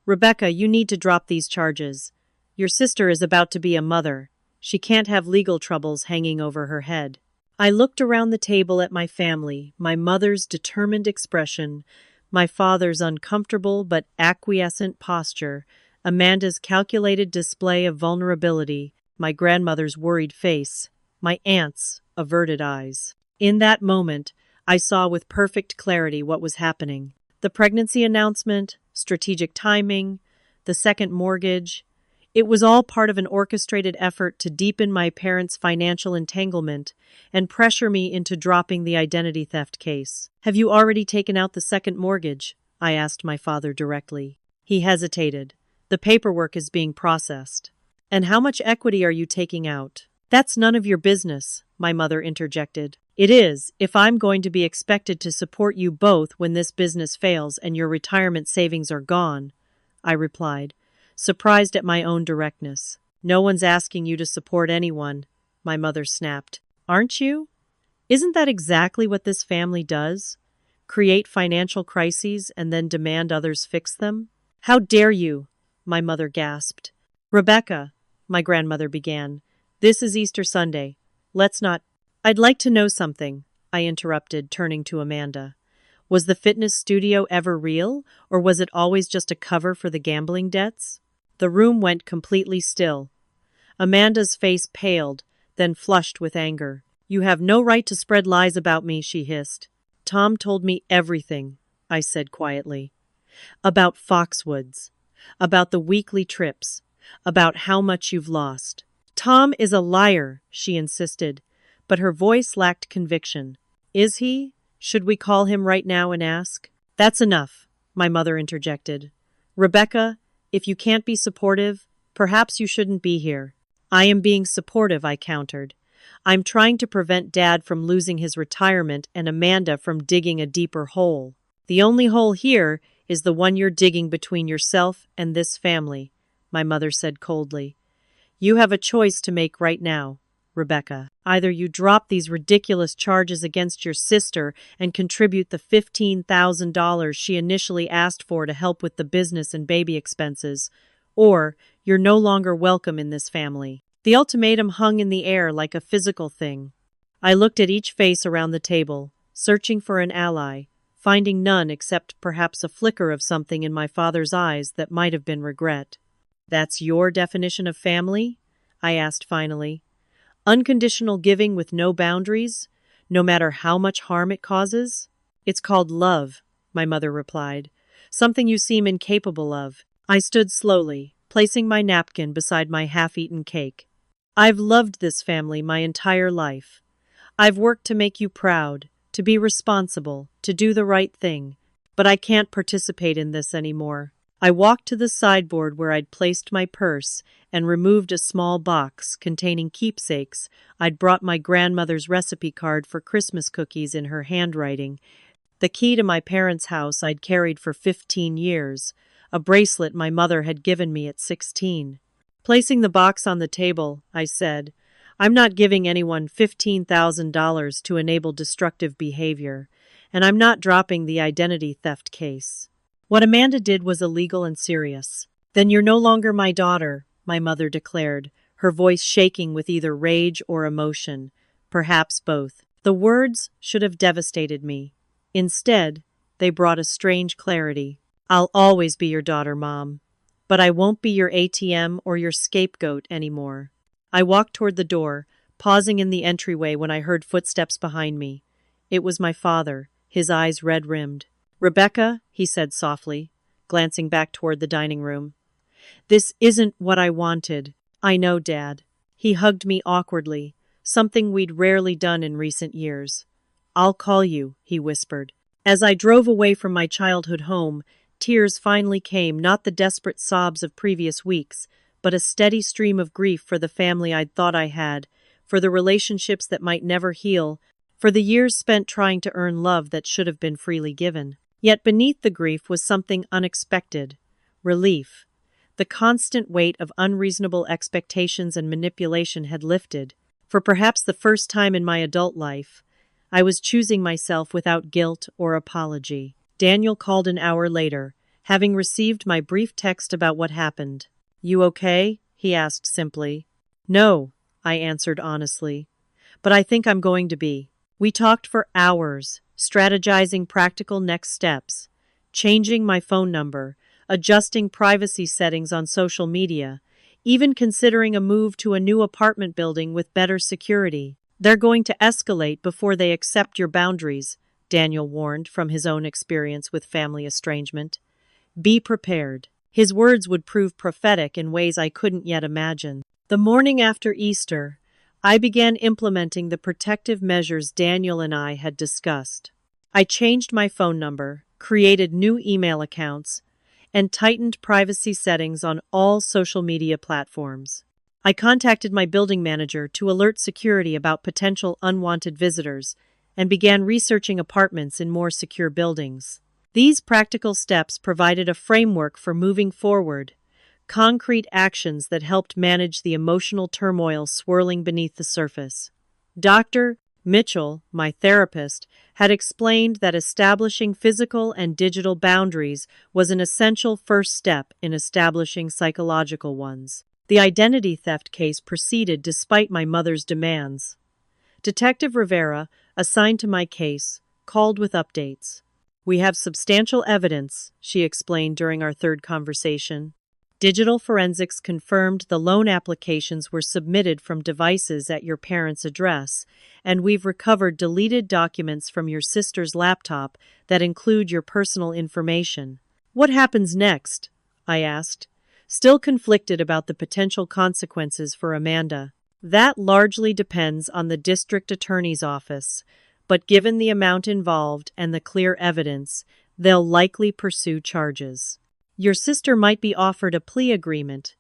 "Rebecca, you need to drop these charges. Your sister is about to be a mother. She can't have legal troubles hanging over her head." I looked around the table at my family, my mother's determined expression, my father's uncomfortable but acquiescent posture, Amanda's calculated display of vulnerability, my grandmother's worried face, my aunt's averted eyes. In that moment, I saw with perfect clarity what was happening. The pregnancy announcement, strategic timing, the second mortgage. It was all part of an orchestrated effort to deepen my parents' financial entanglement and pressure me into dropping the identity theft case. "Have you already taken out the second mortgage?" I asked my father directly. He hesitated. "The paperwork is being processed." "And how much equity are you taking out?" "That's none of your business," my mother interjected. "It is, if I'm going to be expected to support you both when this business fails and your retirement savings are gone," I replied, surprised at my own directness. "No one's asking you to support anyone," my mother snapped. "Aren't you? Isn't that exactly what this family does? Create financial crises and then demand others fix them?" "How dare you?" my mother gasped. "Rebecca," my grandmother began, "this is Easter Sunday. Let's not—" "I'd like to know something," I interrupted, turning to Amanda. "Was the fitness studio ever real, or was it always just a cover for the gambling debts?" The room went completely still. Amanda's face paled, then flushed with anger. "You have no right to spread lies about me," she hissed. "Tom told me everything," I said quietly. "About Foxwoods, about the weekly trips, about how much you've lost." "Tom is a liar," she insisted, but her voice lacked conviction. "Is he?" Should we call him right now and ask? That's enough, my mother interjected. Rebecca, if you can't be supportive, perhaps you shouldn't be here. I am being supportive, I countered. I'm trying to prevent Dad from losing his retirement and Amanda from digging a deeper hole. The only hole here is the one you're digging between yourself and this family, my mother said coldly. You have a choice to make right now, Rebecca. Either you drop these ridiculous charges against your sister and contribute the $15,000 she initially asked for to help with the business and baby expenses, or you're no longer welcome in this family. The ultimatum hung in the air like a physical thing. I looked at each face around the table, searching for an ally, finding none except perhaps a flicker of something in my father's eyes that might have been regret. That's your definition of family? I asked finally. Unconditional giving with no boundaries, no matter how much harm it causes? It's called love, my mother replied. Something you seem incapable of. I stood slowly, placing my napkin beside my half-eaten cake. I've loved this family my entire life. I've worked to make you proud, to be responsible, to do the right thing, but I can't participate in this anymore. I walked to the sideboard where I'd placed my purse and removed a small box containing keepsakes I'd brought my grandmother's recipe card for Christmas cookies in her handwriting, the key to my parents' house I'd carried for 15 years, a bracelet my mother had given me at 16. Placing the box on the table, I said, I'm not giving anyone $15,000 to enable destructive behavior, and I'm not dropping the identity theft case. What Amanda did was illegal and serious. Then you're no longer my daughter, my mother declared, her voice shaking with either rage or emotion, perhaps both. The words should have devastated me. Instead, they brought a strange clarity. I'll always be your daughter, Mom, but I won't be your ATM or your scapegoat anymore. I walked toward the door, pausing in the entryway when I heard footsteps behind me. It was my father, his eyes red-rimmed. Rebecca, he said softly, glancing back toward the dining room. This isn't what I wanted. I know, Dad. He hugged me awkwardly, something we'd rarely done in recent years. I'll call you, he whispered. As I drove away from my childhood home, tears finally came, not the desperate sobs of previous weeks, but a steady stream of grief for the family I'd thought I had, for the relationships that might never heal, for the years spent trying to earn love that should have been freely given. Yet beneath the grief was something unexpected. Relief. The constant weight of unreasonable expectations and manipulation had lifted. For perhaps the first time in my adult life, I was choosing myself without guilt or apology. Daniel called an hour later, having received my brief text about what happened. You okay? He asked simply. No, I answered honestly. But I think I'm going to be. We talked for hours, strategizing practical next steps, changing my phone number, adjusting privacy settings on social media, even considering a move to a new apartment building with better security. They're going to escalate before they accept your boundaries, Daniel warned from his own experience with family estrangement. Be prepared. His words would prove prophetic in ways I couldn't yet imagine. The morning after Easter, I began implementing the protective measures Daniel and I had discussed. I changed my phone number, created new email accounts, and tightened privacy settings on all social media platforms. I contacted my building manager to alert security about potential unwanted visitors and began researching apartments in more secure buildings. These practical steps provided a framework for moving forward, concrete actions that helped manage the emotional turmoil swirling beneath the surface. Dr. Mitchell, my therapist, had explained that establishing physical and digital boundaries was an essential first step in establishing psychological ones. The identity theft case proceeded despite my mother's demands. Detective Rivera, assigned to my case, called with updates. We have substantial evidence, she explained during our third conversation. Digital forensics confirmed the loan applications were submitted from devices at your parents' address, and we've recovered deleted documents from your sister's laptop that include your personal information. What happens next? I asked, still conflicted about the potential consequences for Amanda. That largely depends on the district attorney's office, but given the amount involved and the clear evidence, they'll likely pursue charges. Your sister might be offered a plea agreement,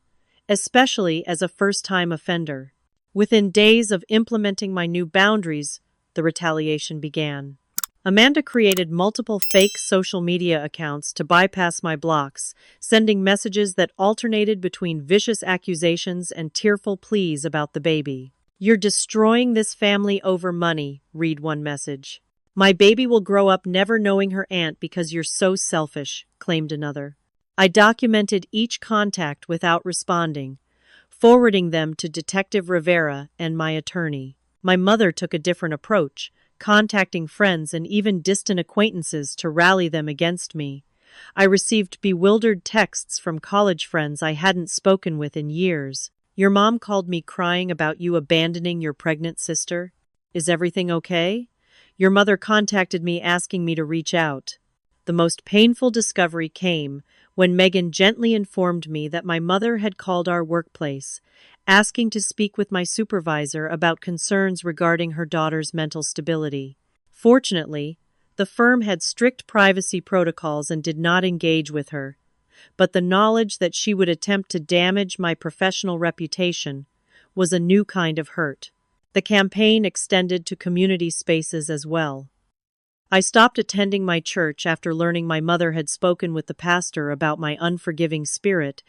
especially as a first-time offender. Within days of implementing my new boundaries, the retaliation began. Amanda created multiple fake social media accounts to bypass my blocks, sending messages that alternated between vicious accusations and tearful pleas about the baby. "You're destroying this family over money," read one message. "My baby will grow up never knowing her aunt because you're so selfish," claimed another. I documented each contact without responding, forwarding them to Detective Rivera and my attorney. My mother took a different approach, contacting friends and even distant acquaintances to rally them against me. I received bewildered texts from college friends I hadn't spoken with in years. "Your mom called me crying about you abandoning your pregnant sister. Is everything okay? Your mother contacted me asking me to reach out." The most painful discovery came when Megan gently informed me that my mother had called our workplace, asking to speak with my supervisor about concerns regarding her daughter's mental stability. Fortunately, the firm had strict privacy protocols and did not engage with her, but the knowledge that she would attempt to damage my professional reputation was a new kind of hurt. The campaign extended to community spaces as well. I stopped attending my church after learning my mother had spoken with the pastor about my unforgiving spirit,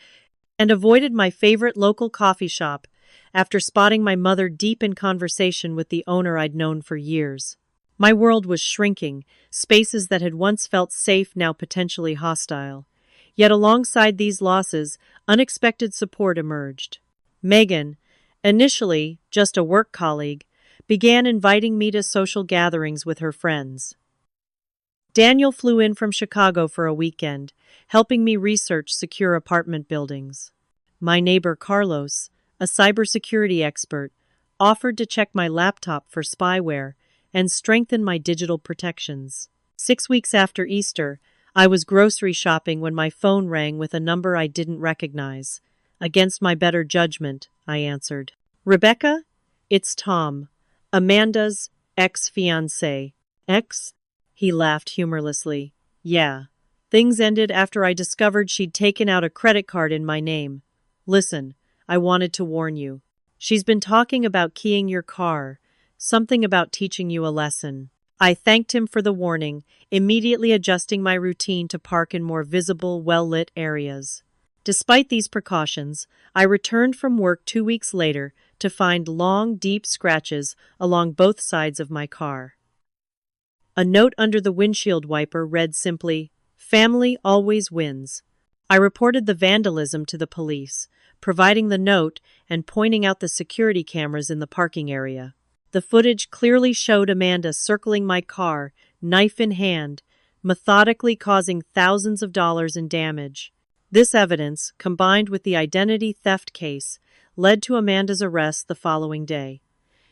and avoided my favorite local coffee shop after spotting my mother deep in conversation with the owner I'd known for years. My world was shrinking, spaces that had once felt safe now potentially hostile. Yet alongside these losses, unexpected support emerged. Megan, initially just a work colleague, began inviting me to social gatherings with her friends. Daniel flew in from Chicago for a weekend, helping me research secure apartment buildings. My neighbor Carlos, a cybersecurity expert, offered to check my laptop for spyware and strengthen my digital protections. 6 weeks after Easter, I was grocery shopping when my phone rang with a number I didn't recognize. Against my better judgment, I answered. "Rebecca? It's Tom, Amanda's ex-fiancé." "Ex?" He laughed humorlessly. "Yeah. Things ended after I discovered she'd taken out a credit card in my name. Listen, I wanted to warn you. She's been talking about keying your car, something about teaching you a lesson." I thanked him for the warning, immediately adjusting my routine to park in more visible, well-lit areas. Despite these precautions, I returned from work 2 weeks later to find long, deep scratches along both sides of my car. A note under the windshield wiper read simply, "Family always wins." I reported the vandalism to the police, providing the note and pointing out the security cameras in the parking area. The footage clearly showed Amanda circling my car, knife in hand, methodically causing thousands of dollars in damage. This evidence, combined with the identity theft case, led to Amanda's arrest the following day.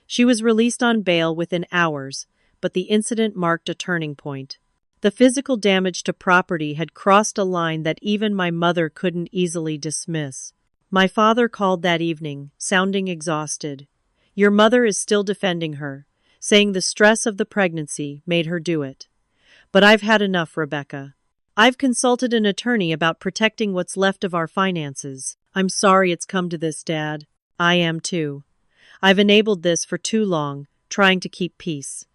She was released on bail within hours, but the incident marked a turning point. The physical damage to property had crossed a line that even my mother couldn't easily dismiss. My father called that evening, sounding exhausted. "Your mother is still defending her, saying the stress of the pregnancy made her do it. But I've had enough, Rebecca. I've consulted an attorney about protecting what's left of our finances. I'm sorry it's come to this, Dad. I am too. I've enabled this for too long, trying to keep peace.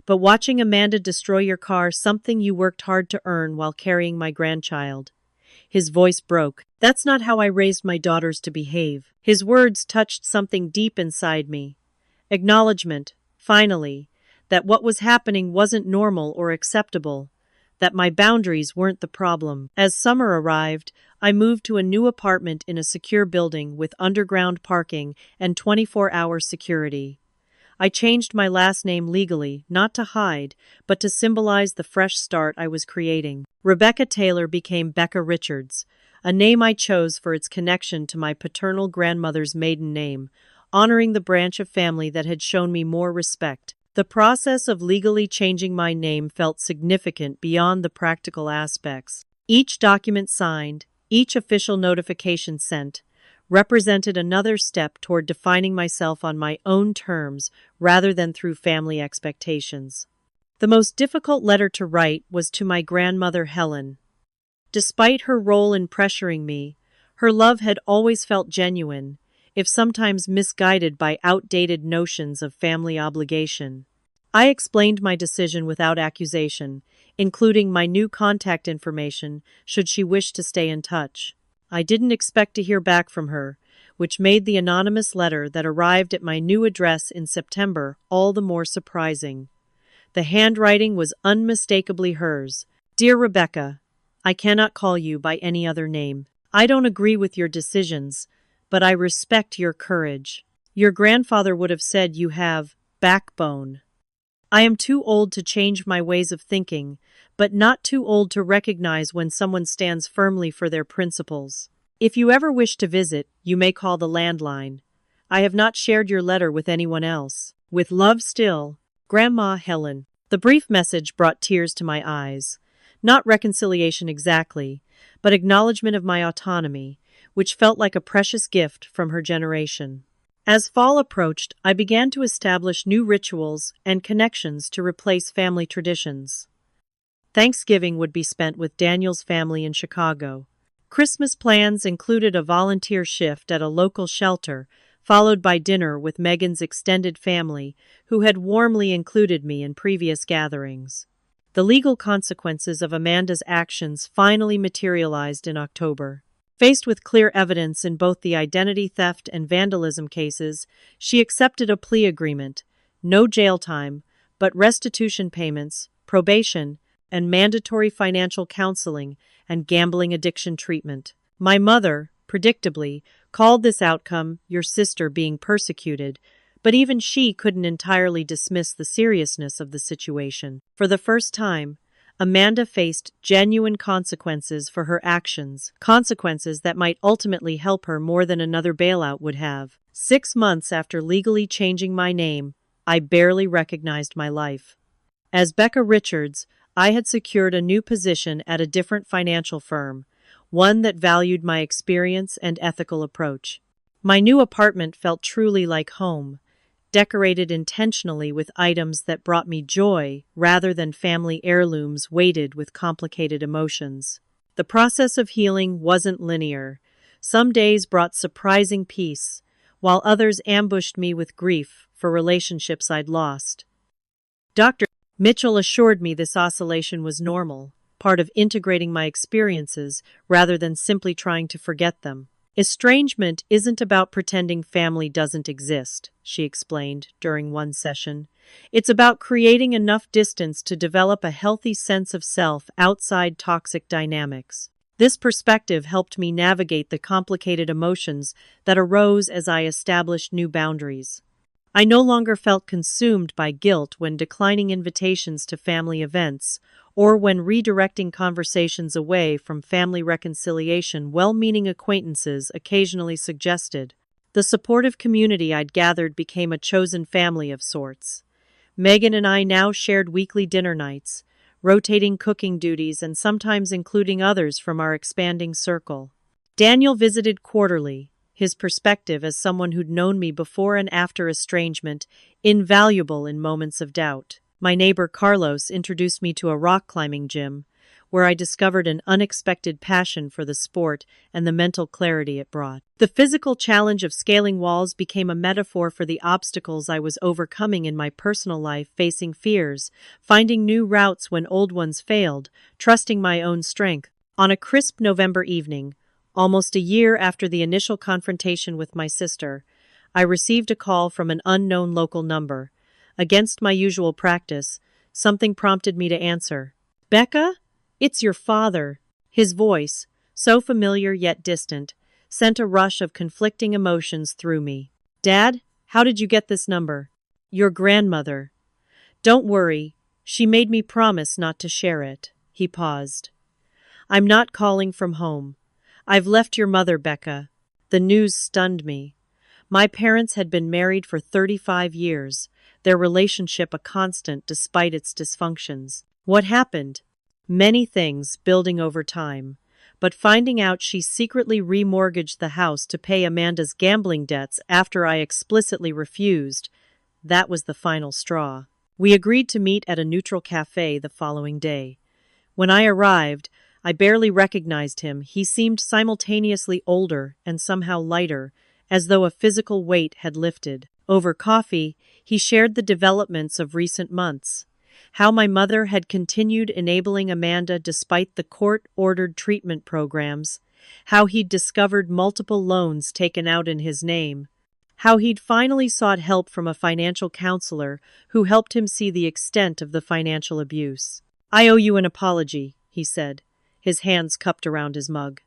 But watching Amanda destroy your car, something you worked hard to earn while carrying my grandchild." His voice broke. "That's not how I raised my daughters to behave." His words touched something deep inside me. Acknowledgement, finally, that what was happening wasn't normal or acceptable, that my boundaries weren't the problem. As summer arrived, I moved to a new apartment in a secure building with underground parking and 24-hour security. I changed my last name legally, not to hide, but to symbolize the fresh start I was creating. Rebecca Taylor became Becca Richards, a name I chose for its connection to my paternal grandmother's maiden name, honoring the branch of family that had shown me more respect. The process of legally changing my name felt significant beyond the practical aspects. Each document signed, each official notification sent, represented another step toward defining myself on my own terms rather than through family expectations. The most difficult letter to write was to my grandmother Helen. Despite her role in pressuring me, her love had always felt genuine, if sometimes misguided by outdated notions of family obligation. I explained my decision without accusation, including my new contact information should she wish to stay in touch. I didn't expect to hear back from her, which made the anonymous letter that arrived at my new address in September all the more surprising. The handwriting was unmistakably hers. Dear Rebecca, I cannot call you by any other name. I don't agree with your decisions, but I respect your courage. Your grandfather would have said you have backbone. I am too old to change my ways of thinking, but not too old to recognize when someone stands firmly for their principles. If you ever wish to visit, you may call the landline. I have not shared your letter with anyone else. With love still, Grandma Helen. The brief message brought tears to my eyes. Not reconciliation exactly, but acknowledgement of my autonomy, which felt like a precious gift from her generation. As fall approached, I began to establish new rituals and connections to replace family traditions. Thanksgiving would be spent with Daniel's family in Chicago. Christmas plans included a volunteer shift at a local shelter, followed by dinner with Megan's extended family, who had warmly included me in previous gatherings. The legal consequences of Amanda's actions finally materialized in October. Faced with clear evidence in both the identity theft and vandalism cases, she accepted a plea agreement, no jail time, but restitution payments, probation, and mandatory financial counseling and gambling addiction treatment. My mother, predictably, called this outcome your sister being persecuted, but even she couldn't entirely dismiss the seriousness of the situation. For the first time, Amanda faced genuine consequences for her actions, consequences that might ultimately help her more than another bailout would have. 6 months after legally changing my name, I barely recognized my life. As Becca Richards, I had secured a new position at a different financial firm, one that valued my experience and ethical approach. My new apartment felt truly like home, decorated intentionally with items that brought me joy rather than family heirlooms weighted with complicated emotions. The process of healing wasn't linear. Some days brought surprising peace, while others ambushed me with grief for relationships I'd lost. Dr. Mitchell assured me this oscillation was normal, part of integrating my experiences rather than simply trying to forget them. Estrangement isn't about pretending family doesn't exist, she explained during one session. It's about creating enough distance to develop a healthy sense of self outside toxic dynamics. This perspective helped me navigate the complicated emotions that arose as I established new boundaries. I no longer felt consumed by guilt when declining invitations to family events or when redirecting conversations away from family reconciliation well-meaning acquaintances occasionally suggested. The supportive community I'd gathered became a chosen family of sorts. Megan and I now shared weekly dinner nights, rotating cooking duties and sometimes including others from our expanding circle. Daniel visited quarterly, his perspective as someone who'd known me before and after estrangement invaluable in moments of doubt. My neighbor Carlos introduced me to a rock climbing gym, where I discovered an unexpected passion for the sport and the mental clarity it brought. The physical challenge of scaling walls became a metaphor for the obstacles I was overcoming in my personal life, facing fears, finding new routes when old ones failed, trusting my own strength. On a crisp November evening, almost a year after the initial confrontation with my sister, I received a call from an unknown local number. Against my usual practice, something prompted me to answer. "Becca? It's your father." His voice, so familiar yet distant, sent a rush of conflicting emotions through me. "Dad, how did you get this number?" "Your grandmother." "Don't worry, she made me promise not to share it." He paused. "I'm not calling from home. I've left your mother, Becca." The news stunned me. My parents had been married for 35 years, their relationship a constant despite its dysfunctions. What happened? Many things, building over time. But finding out she secretly remortgaged the house to pay Amanda's gambling debts after I explicitly refused, that was the final straw. We agreed to meet at a neutral cafe the following day. When I arrived, I barely recognized him. He seemed simultaneously older and somehow lighter, as though a physical weight had lifted. Over coffee, he shared the developments of recent months. How my mother had continued enabling Amanda despite the court-ordered treatment programs. How he'd discovered multiple loans taken out in his name. How he'd finally sought help from a financial counselor who helped him see the extent of the financial abuse. "I owe you an apology," he said, his hands cupped around his mug.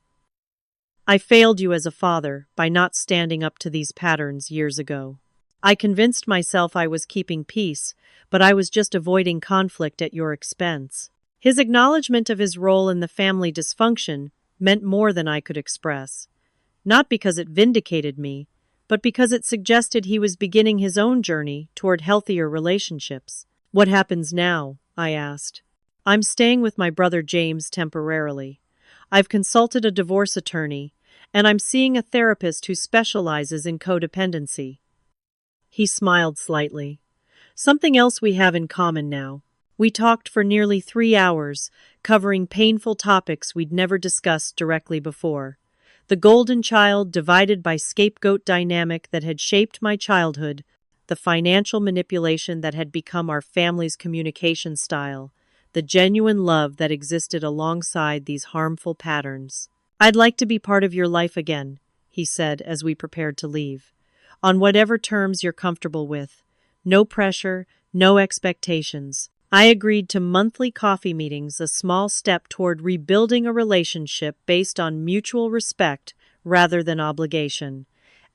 "I failed you as a father by not standing up to these patterns years ago. I convinced myself I was keeping peace, but I was just avoiding conflict at your expense." His acknowledgement of his role in the family dysfunction meant more than I could express. Not because it vindicated me, but because it suggested he was beginning his own journey toward healthier relationships. "What happens now?" I asked. "I'm staying with my brother James temporarily. I've consulted a divorce attorney, and I'm seeing a therapist who specializes in codependency." He smiled slightly. "Something else we have in common now. We talked for nearly 3 hours, covering painful topics we'd never discussed directly before. The golden child divided by scapegoat dynamic that had shaped my childhood, the financial manipulation that had become our family's communication style, the genuine love that existed alongside these harmful patterns. I'd like to be part of your life again," he said as we prepared to leave. "On whatever terms you're comfortable with. No pressure, no expectations." I agreed to monthly coffee meetings, a small step toward rebuilding a relationship based on mutual respect rather than obligation.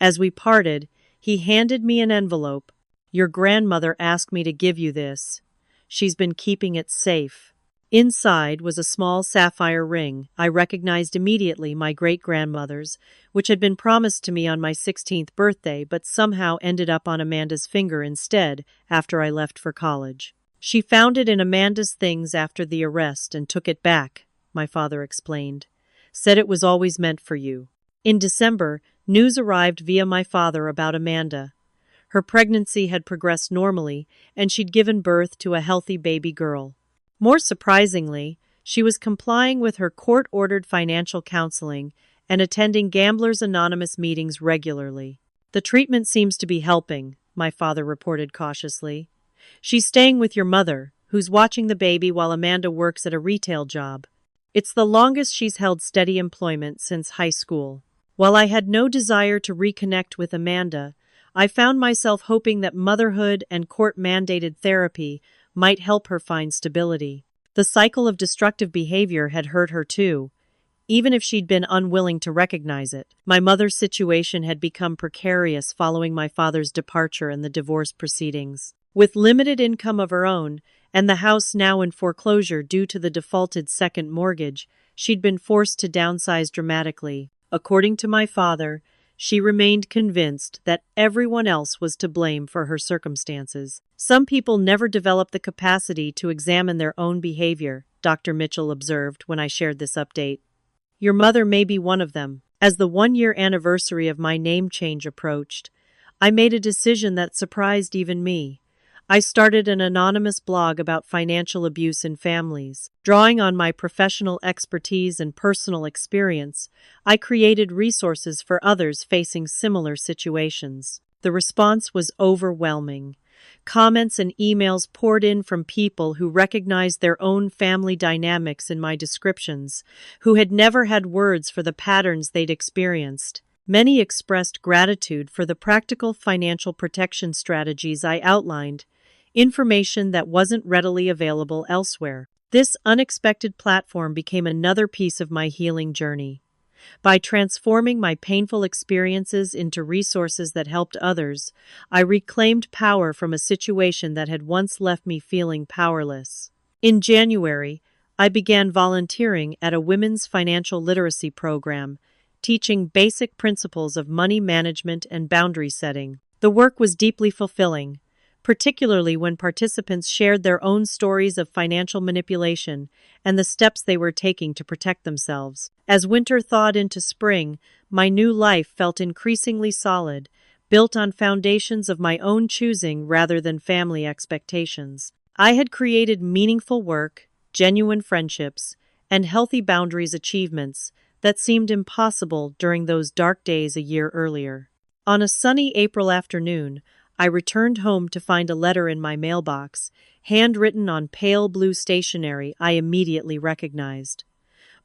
As we parted, he handed me an envelope. "Your grandmother asked me to give you this. She's been keeping it safe." Inside was a small sapphire ring I recognized immediately, my great-grandmother's, which had been promised to me on my 16th birthday but somehow ended up on Amanda's finger instead after I left for college. "She found it in Amanda's things after the arrest and took it back," my father explained. "Said it was always meant for you." In December, news arrived via my father about Amanda. Her pregnancy had progressed normally, and she'd given birth to a healthy baby girl. More surprisingly, she was complying with her court-ordered financial counseling and attending Gamblers Anonymous meetings regularly. "The treatment seems to be helping," my father reported cautiously. "She's staying with your mother, who's watching the baby while Amanda works at a retail job. It's the longest she's held steady employment since high school." While I had no desire to reconnect with Amanda, I found myself hoping that motherhood and court-mandated therapy might help her find stability. The cycle of destructive behavior had hurt her too, even if she'd been unwilling to recognize it. My mother's situation had become precarious following my father's departure and the divorce proceedings. With limited income of her own, and the house now in foreclosure due to the defaulted second mortgage, she'd been forced to downsize dramatically. According to my father, she remained convinced that everyone else was to blame for her circumstances. "Some people never develop the capacity to examine their own behavior," Dr. Mitchell observed when I shared this update. "Your mother may be one of them." As the 1-year anniversary of my name change approached, I made a decision that surprised even me. I started an anonymous blog about financial abuse in families. Drawing on my professional expertise and personal experience, I created resources for others facing similar situations. The response was overwhelming. Comments and emails poured in from people who recognized their own family dynamics in my descriptions, who had never had words for the patterns they'd experienced. Many expressed gratitude for the practical financial protection strategies I outlined, information that wasn't readily available elsewhere. This unexpected platform became another piece of my healing journey. By transforming my painful experiences into resources that helped others, I reclaimed power from a situation that had once left me feeling powerless. In January, I began volunteering at a women's financial literacy program, teaching basic principles of money management and boundary setting. The work was deeply fulfilling, particularly when participants shared their own stories of financial manipulation and the steps they were taking to protect themselves. As winter thawed into spring, my new life felt increasingly solid, built on foundations of my own choosing rather than family expectations. I had created meaningful work, genuine friendships, and healthy boundaries achievements that seemed impossible during those dark days a year earlier. On a sunny April afternoon, I returned home to find a letter in my mailbox, handwritten on pale blue stationery I immediately recognized.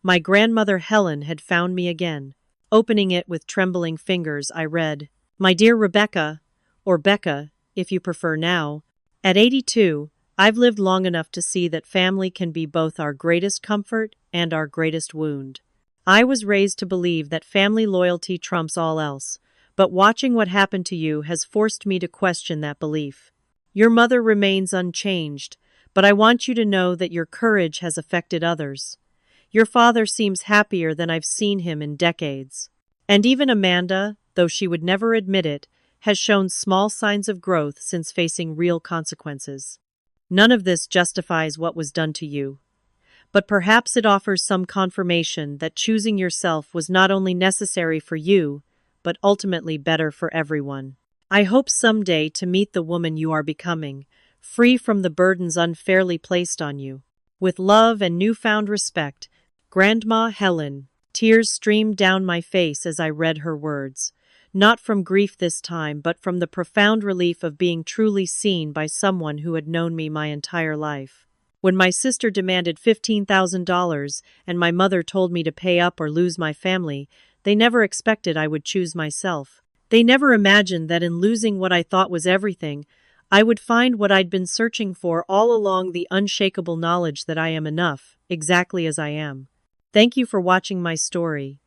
My grandmother Helen had found me again. Opening it with trembling fingers, I read, "My dear Rebecca, or Becca, if you prefer now, at 82, I've lived long enough to see that family can be both our greatest comfort and our greatest wound. I was raised to believe that family loyalty trumps all else, but watching what happened to you has forced me to question that belief. Your mother remains unchanged, but I want you to know that your courage has affected others. Your father seems happier than I've seen him in decades. And even Amanda, though she would never admit it, has shown small signs of growth since facing real consequences. None of this justifies what was done to you, but perhaps it offers some confirmation that choosing yourself was not only necessary for you, but ultimately better for everyone. I hope someday to meet the woman you are becoming, free from the burdens unfairly placed on you. With love and newfound respect, Grandma Helen." Tears streamed down my face as I read her words, not from grief this time, but from the profound relief of being truly seen by someone who had known me my entire life. When my sister demanded $15,000 and my mother told me to pay up or lose my family, they never expected I would choose myself. They never imagined that in losing what I thought was everything, I would find what I'd been searching for all along: the unshakable knowledge that I am enough, exactly as I am. Thank you for watching my story.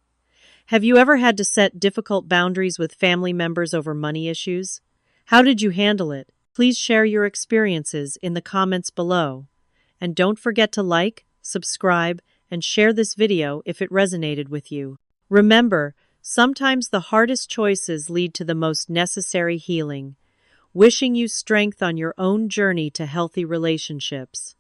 Have you ever had to set difficult boundaries with family members over money issues? How did you handle it? Please share your experiences in the comments below. And don't forget to like, subscribe, and share this video if it resonated with you. Remember, sometimes the hardest choices lead to the most necessary healing. Wishing you strength on your own journey to healthy relationships.